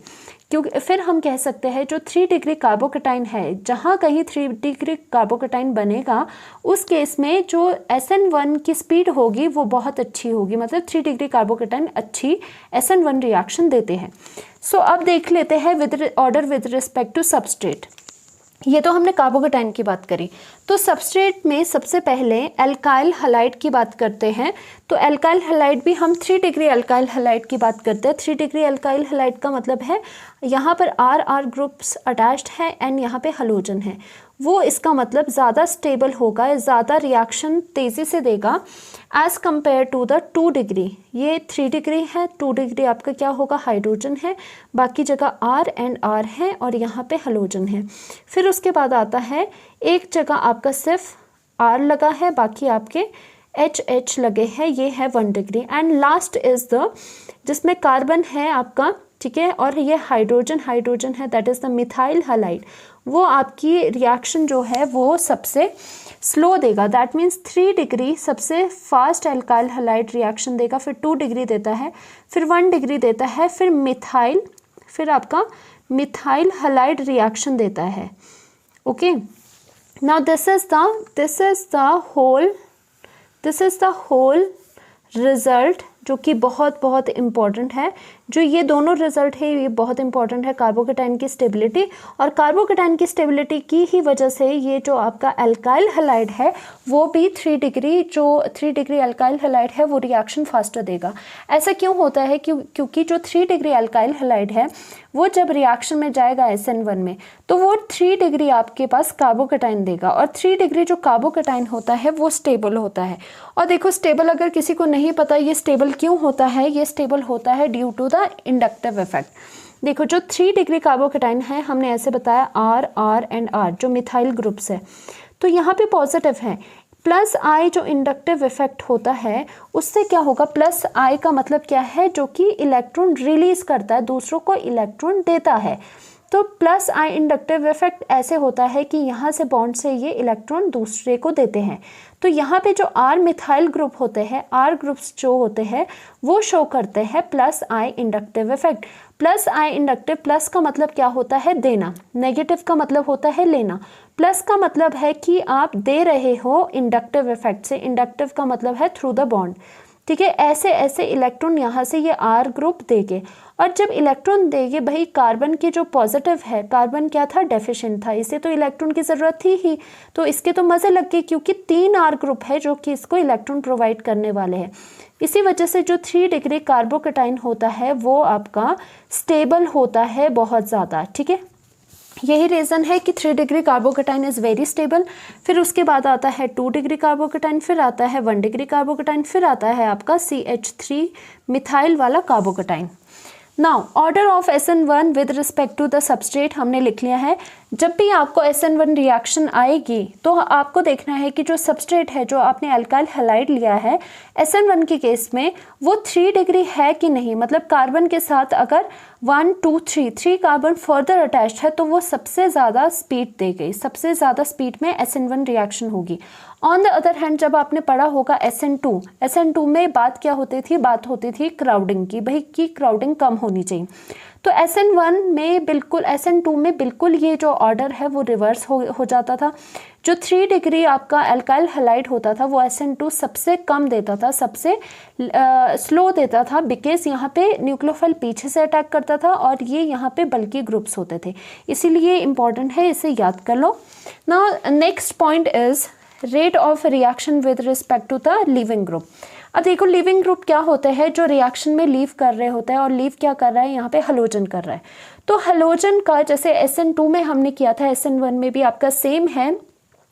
क्योंकि फिर हम कह सकते हैं जो 3 डिग्री कार्बोकैटायन है, जहाँ कहीं 3 डिग्री कार्बोकैटायन बनेगा उस केस में जो SN1 की स्पीड होगी वो बहुत अच्छी होगी, मतलब 3 डिग्री कार्बोकैटायन अच्छी SN1 रिएक्शन देते हैं। सो अब देख लेते हैं with order with respect to substrate. ये तो हमने कार्बोकैटायन की बात करी, तो सबस्ट्रेट में सबसे पहले एल्काइल हैलाइड की बात करते हैं। तो एल्काइल हैलाइड भी हम 3 डिग्री एल्काइल हैलाइड की बात करते हैं। 3 डिग्री एल्काइल हैलाइड का मतलब है यहाँ पर R ग्रुप्स अटैच्ड है एंड यहाँ पे हैलोजन है, वो इसका मतलब ज़्यादा स्टेबल होगा, ज़्यादा रिएक्शन तेज़ी से देगा as compare to the 2 degree. ये 3 डिग्री है, 2 डिग्री आपका क्या होगा, हाइड्रोजन है, बाकी जगह R एंड R है और यहाँ पे हैलोजन है। फिर उसके बाद आता है एक जगह आपका सिर्फ R लगा है, बाकी आपके H लगे हैं, ये है 1 degree. And last is the जिसमें कार्बन है आपका, ठीक है, और ये हाइड्रोजन है, that is the methyl halide. वो आपकी रिएक्शन जो है वो सबसे स्लो देगा, दैट मीन्स 3 डिग्री सबसे फास्ट एल्काइल हैलाइड रिएक्शन देगा, फिर 2 डिग्री देता है, फिर 1 डिग्री देता है, फिर मिथाइल, फिर आपका मिथाइल हैलाइड रिएक्शन देता है। Okay, now this is the whole result, जो कि बहुत इम्पॉर्टेंट है। जो ये दोनों रिजल्ट है ये बहुत इंपॉर्टेंट है, कार्बोकैटायन की स्टेबिलिटी, और कार्बोकैटायन की स्टेबिलिटी की ही वजह से ये जो आपका एल्काइल हैलाइड है वो भी 3 डिग्री एल्काइल हैलाइड है वो रिएक्शन फास्टर देगा। ऐसा क्यों होता है, क्योंकि जो 3 डिग्री एल्काइल हैलाइड है वो जब रिएक्शन में जाएगा SN1 में तो वो 3 डिग्री आपके पास कार्बोकैटायन देगा, और 3 डिग्री जो कार्बोकैटायन होता है वो स्टेबल होता है। और देखो स्टेबल, अगर किसी को नहीं पता ये स्टेबल क्यों होता है, ये स्टेबल होता है due to the inductive effect. देखो जो 3 डिग्री कार्बोकैटायन है हमने ऐसे बताया R एंड R जो मिथाइल ग्रुप्स है, तो यहाँ पे पॉजिटिव है, प्लस I जो इंडक्टिव इफेक्ट होता है उससे क्या होगा, प्लस I का मतलब क्या है, जो कि इलेक्ट्रॉन रिलीज करता है, दूसरों को इलेक्ट्रॉन देता है। तो प्लस I इंडक्टिव इफेक्ट ऐसे होता है कि यहाँ से बॉन्ड से ये इलेक्ट्रॉन दूसरे को देते हैं। तो यहाँ पे जो R मिथाइल ग्रुप होते हैं, R ग्रुप्स जो होते हैं वो शो करते हैं plus I inductive effect. Plus I inductive, plus का मतलब क्या होता है, देना, नेगेटिव का मतलब होता है लेना। प्लस का मतलब है कि आप दे रहे हो इंडक्टिव इफेक्ट से, इंडक्टिव का मतलब है थ्रू द बॉन्ड, ठीक है। ऐसे ऐसे इलेक्ट्रॉन यहाँ से ये R ग्रुप देंगे, और जब इलेक्ट्रॉन देंगे, भाई कार्बन के जो पॉजिटिव है, कार्बन क्या था, डेफिशिएंट था, इसे तो इलेक्ट्रॉन की ज़रूरत थी ही, तो इसके तो मज़े लग गए क्योंकि 3 R ग्रुप है जो कि इसको इलेक्ट्रॉन प्रोवाइड करने वाले हैं। इसी वजह से जो 3 डिग्री कार्बोकैटायन होता है वो आपका स्टेबल होता है बहुत ज़्यादा, ठीक है। यही रीज़न है कि 3 degree carbocation is very stable. फिर उसके बाद आता है 2 डिग्री कार्बोकैटायन, फिर आता है 1 डिग्री कार्बोकैटायन, फिर आता है आपका CH3 मिथाइल वाला carbocation. Now order of SN1 with respect to the substrate हमने लिख लिया है। जब भी आपको SN1 रिएक्शन आएगी तो आपको देखना है कि जो सबस्ट्रेट है, जो आपने अल्काइल हैलाइड लिया है SN1 के केस में, वो 3 डिग्री है कि नहीं, मतलब कार्बन के साथ अगर 1 2 3 कार्बन फर्दर अटैच्ड है तो वो सबसे ज़्यादा स्पीड देगी, सबसे ज़्यादा स्पीड में SN1 रिएक्शन होगी। ऑन द अदर हैंड जब आपने पढ़ा होगा SN2 में बात क्या होती थी, बात होती थी क्राउडिंग की, भाई की क्राउडिंग कम होनी चाहिए। तो SN1 में बिल्कुल, SN2 में बिल्कुल ये जो ऑर्डर है वो रिवर्स हो जाता था। जो 3 डिग्री आपका अल्काइल हैलाइड होता था वो SN2 सबसे कम देता था, सबसे स्लो देता था, बिकॉज यहाँ पे न्यूक्लियोफाइल पीछे से अटैक करता था और ये यहाँ पे बल्कि ग्रुप्स होते थे, इसीलिए इंपॉर्टेंट है, इसे याद कर लो। Now next point is rate of reaction with respect to the leaving group. अब देखो लीविंग ग्रुप क्या होते हैं, जो रिएक्शन में लीव कर रहे होते हैं, और लीव क्या कर रहा है, यहाँ पे हैलोजन कर रहा है। तो हैलोजन का जैसे SN2 में हमने किया था, SN1 में भी आपका सेम है,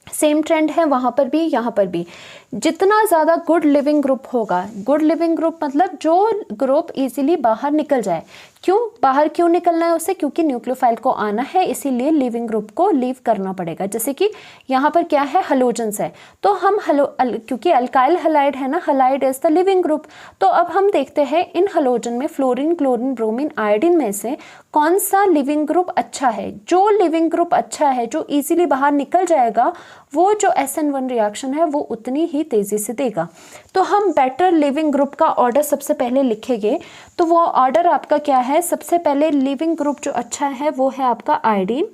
सेम ट्रेंड है, वहाँ पर भी यहाँ पर भी। जितना ज़्यादा गुड लिविंग ग्रुप होगा, गुड लिविंग ग्रुप मतलब जो ग्रुप इजीली बाहर निकल जाए। क्यों बाहर क्यों निकलना है उसे? क्योंकि न्यूक्लियोफाइल को आना है, इसीलिए लिविंग ग्रुप को लीव करना पड़ेगा। जैसे कि यहाँ पर क्या है, हलोजेंस है, तो हम क्योंकि अल्काइल हलाइड है ना, halide is the leaving group. तो अब हम देखते हैं इन हलोजन में फ्लोरीन, क्लोरीन, ब्रोमीन, आयोडीन में से कौन सा लिविंग ग्रुप अच्छा है। जो लिविंग ग्रुप अच्छा है, जो इजीली बाहर निकल जाएगा, वो जो SN1 रिएक्शन है वो उतनी ही तेजी से देगा। तो हम बेटर लिविंग ग्रुप का ऑर्डर सबसे पहले लिखेंगे। तो वो ऑर्डर आपका क्या है? सबसे पहले लिविंग ग्रुप जो अच्छा है वो है आपका आयोडीन,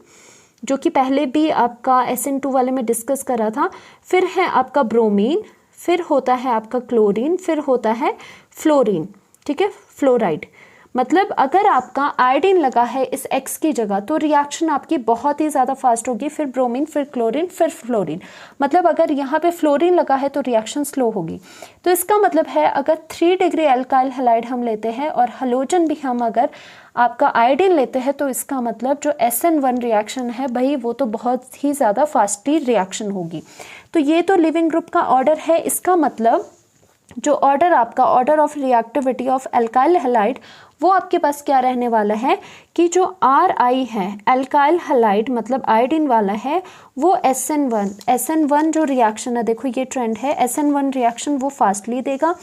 जो कि पहले भी आपका SN2 वाले में डिस्कस करा था। फिर है आपका ब्रोमीन, फिर होता है आपका क्लोरीन, फिर होता है फ्लोरीन, ठीक है, फ्लोराइड। मतलब अगर आपका आयोडीन लगा है इस X की जगह तो रिएक्शन आपकी बहुत ही ज़्यादा फास्ट होगी। फिर ब्रोमीन, फिर क्लोरीन, फिर फ्लोरीन। मतलब अगर यहाँ पे फ्लोरीन लगा है तो रिएक्शन स्लो होगी। तो इसका मतलब है अगर 3 डिग्री अल्काइल हैलाइड हम लेते हैं और हलोजन भी हम अगर आपका आयोडीन लेते हैं, तो इसका मतलब जो SN1 रिएक्शन है भाई वो तो बहुत ही ज़्यादा फास्टली रिएक्शन होगी। तो ये तो लिविंग ग्रुप का ऑर्डर है। इसका मतलब जो ऑर्डर आपका order of reactivity of alkyl halide वो आपके पास क्या रहने वाला है कि जो RI है अल्काइल हैलाइड मतलब आयोडीन वाला है, वो SN1 जो रिएक्शन है, देखो ये ट्रेंड है, SN1 रिएक्शन वो फास्टली देगा।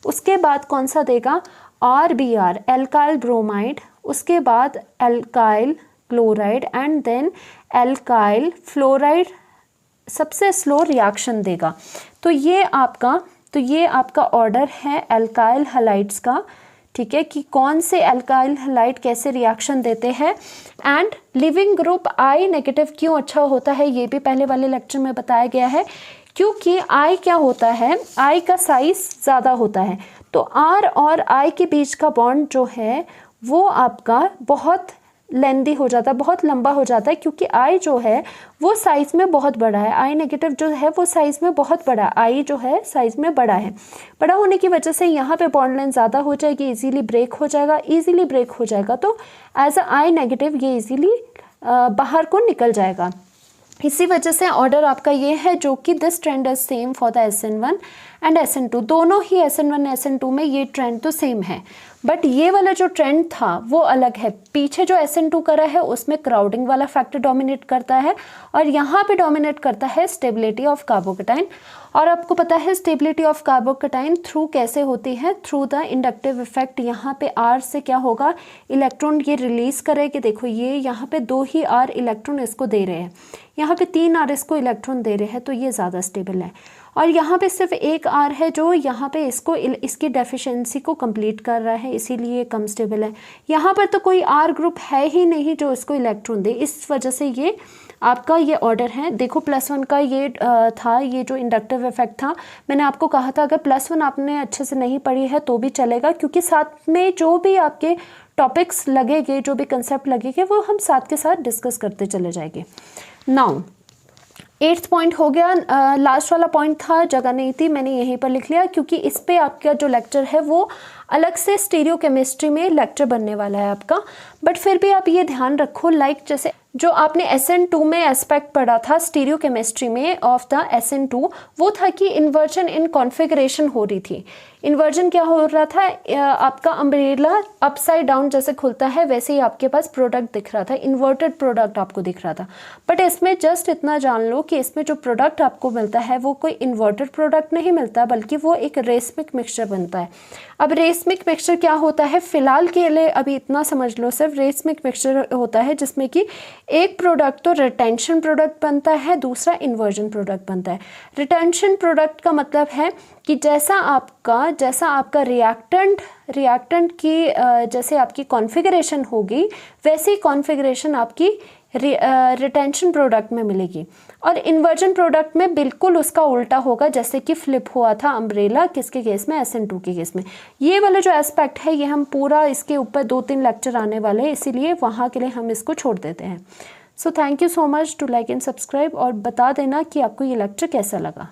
उसके बाद कौन सा देगा? RBr अल्काइल ब्रोमाइड, उसके बाद alkyl chloride and then alkyl fluoride सबसे स्लो रिएक्शन देगा। तो ये आपका ऑर्डर है अल्काइल हैलाइड्स का, ठीक है, कि कौन से अल्काइल हैलाइड कैसे रिएक्शन देते हैं। And leaving group I negative क्यों अच्छा होता है ये भी पहले वाले लेक्चर में बताया गया है, क्योंकि I क्या होता है, I का साइज ज़्यादा होता है। तो R और I के बीच का बॉन्ड जो है वो आपका बहुत लेंदी हो जाता है, बहुत लंबा हो जाता है, क्योंकि I जो है वो साइज़ में बहुत बड़ा है। I नेगेटिव जो है वो साइज़ में बहुत बड़ा है, I जो है साइज़ में बड़ा है। बड़ा होने की वजह से यहाँ पे बॉन्ड लेंथ ज़्यादा हो जाएगी, इजीली ब्रेक हो जाएगा। तो एज अ I नेगेटिव ये इजीली बाहर को निकल जाएगा। इसी वजह से ऑर्डर आपका ये है, जो कि this trend is same for the SN1 and SN2। दोनों ही SN1 SN2 में ये ट्रेंड तो सेम है, बट ये वाला जो ट्रेंड था वो अलग है। पीछे जो SN2 करा है उसमें क्राउडिंग वाला फैक्टर डोमिनेट करता है और यहाँ पे डोमिनेट करता है स्टेबिलिटी ऑफ कार्बोकेटाइन। और आपको पता है स्टेबिलिटी ऑफ कार्बोकेटाइन थ्रू कैसे होती है, थ्रू द इंडक्टिव इफेक्ट। यहाँ पे R से क्या होगा, इलेक्ट्रॉन ये रिलीज करेगी। देखो ये यहाँ पे 2 ही R इलेक्ट्रॉन इसको दे रहे हैं, यहाँ पे 3 R इसको इलेक्ट्रॉन दे रहे हैं, तो ये ज़्यादा स्टेबल है। और यहाँ पे सिर्फ 1 R है जो यहाँ पे इसकी डेफिशिएंसी को कंप्लीट कर रहा है, इसीलिए कम स्टेबल है। यहाँ पर तो कोई R ग्रुप है ही नहीं जो इसको इलेक्ट्रॉन दे, इस वजह से ये आपका ये ऑर्डर है। देखो +1 का ये था, ये जो इंडक्टिव इफेक्ट था, मैंने आपको कहा था अगर +1 आपने अच्छे से नहीं पढ़ी है तो भी चलेगा, क्योंकि साथ में जो भी आपके टॉपिक्स लगेंगे, जो भी कंसेप्ट लगेंगे, वो हम साथ के साथ डिस्कस करते चले जाएंगे। नाउ 8th पॉइंट हो गया। लास्ट वाला पॉइंट था, जगह नहीं थी, मैंने यहीं पर लिख लिया, क्योंकि इस पे आपका जो लेक्चर है वो अलग से स्टीरियो केमिस्ट्री में लेक्चर बनने वाला है आपका। बट फिर भी आप ये ध्यान रखो, लाइक जैसे जो आपने SN2 में एस्पेक्ट पढ़ा था स्टीरियो केमिस्ट्री में ऑफ द SN2, वो था कि इन्वर्जन इन कॉन्फ़िगरेशन हो रही थी। इन्वर्जन क्या हो रहा था, आपका अम्ब्रेला अपसाइड डाउन जैसे खुलता है वैसे ही आपके पास प्रोडक्ट दिख रहा था, इन्वर्टेड प्रोडक्ट आपको दिख रहा था। बट इसमें जस्ट इतना जान लो कि इसमें जो प्रोडक्ट आपको मिलता है वो कोई इन्वर्टेड प्रोडक्ट नहीं मिलता, बल्कि वो एक रेसमिक मिक्सचर बनता है। अब रेसमिक मिक्सचर क्या होता है, फिलहाल के लिए अभी इतना समझ लो, सिर्फ रेसमिक मिक्सचर होता है जिसमें कि एक प्रोडक्ट तो रिटेंशन प्रोडक्ट बनता है, दूसरा इन्वर्जन प्रोडक्ट बनता है। रिटेंशन प्रोडक्ट का मतलब है कि जैसा आपका रिएक्टेंट की जैसे आपकी कॉन्फ़िगरेशन होगी वैसी कॉन्फ़िगरेशन आपकी रिटेंशन प्रोडक्ट में मिलेगी। और इन्वर्जन प्रोडक्ट में बिल्कुल उसका उल्टा होगा, जैसे कि फ्लिप हुआ था अम्ब्रेला किसके केस में, SN2 के केस में। ये वाला जो एस्पेक्ट है ये हम पूरा इसके ऊपर 2-3 लेक्चर आने वाले हैं, इसीलिए वहाँ के लिए हम इसको छोड़ देते हैं। So thank you so much to like and subscribe, और बता देना कि आपको ये लेक्चर कैसा लगा।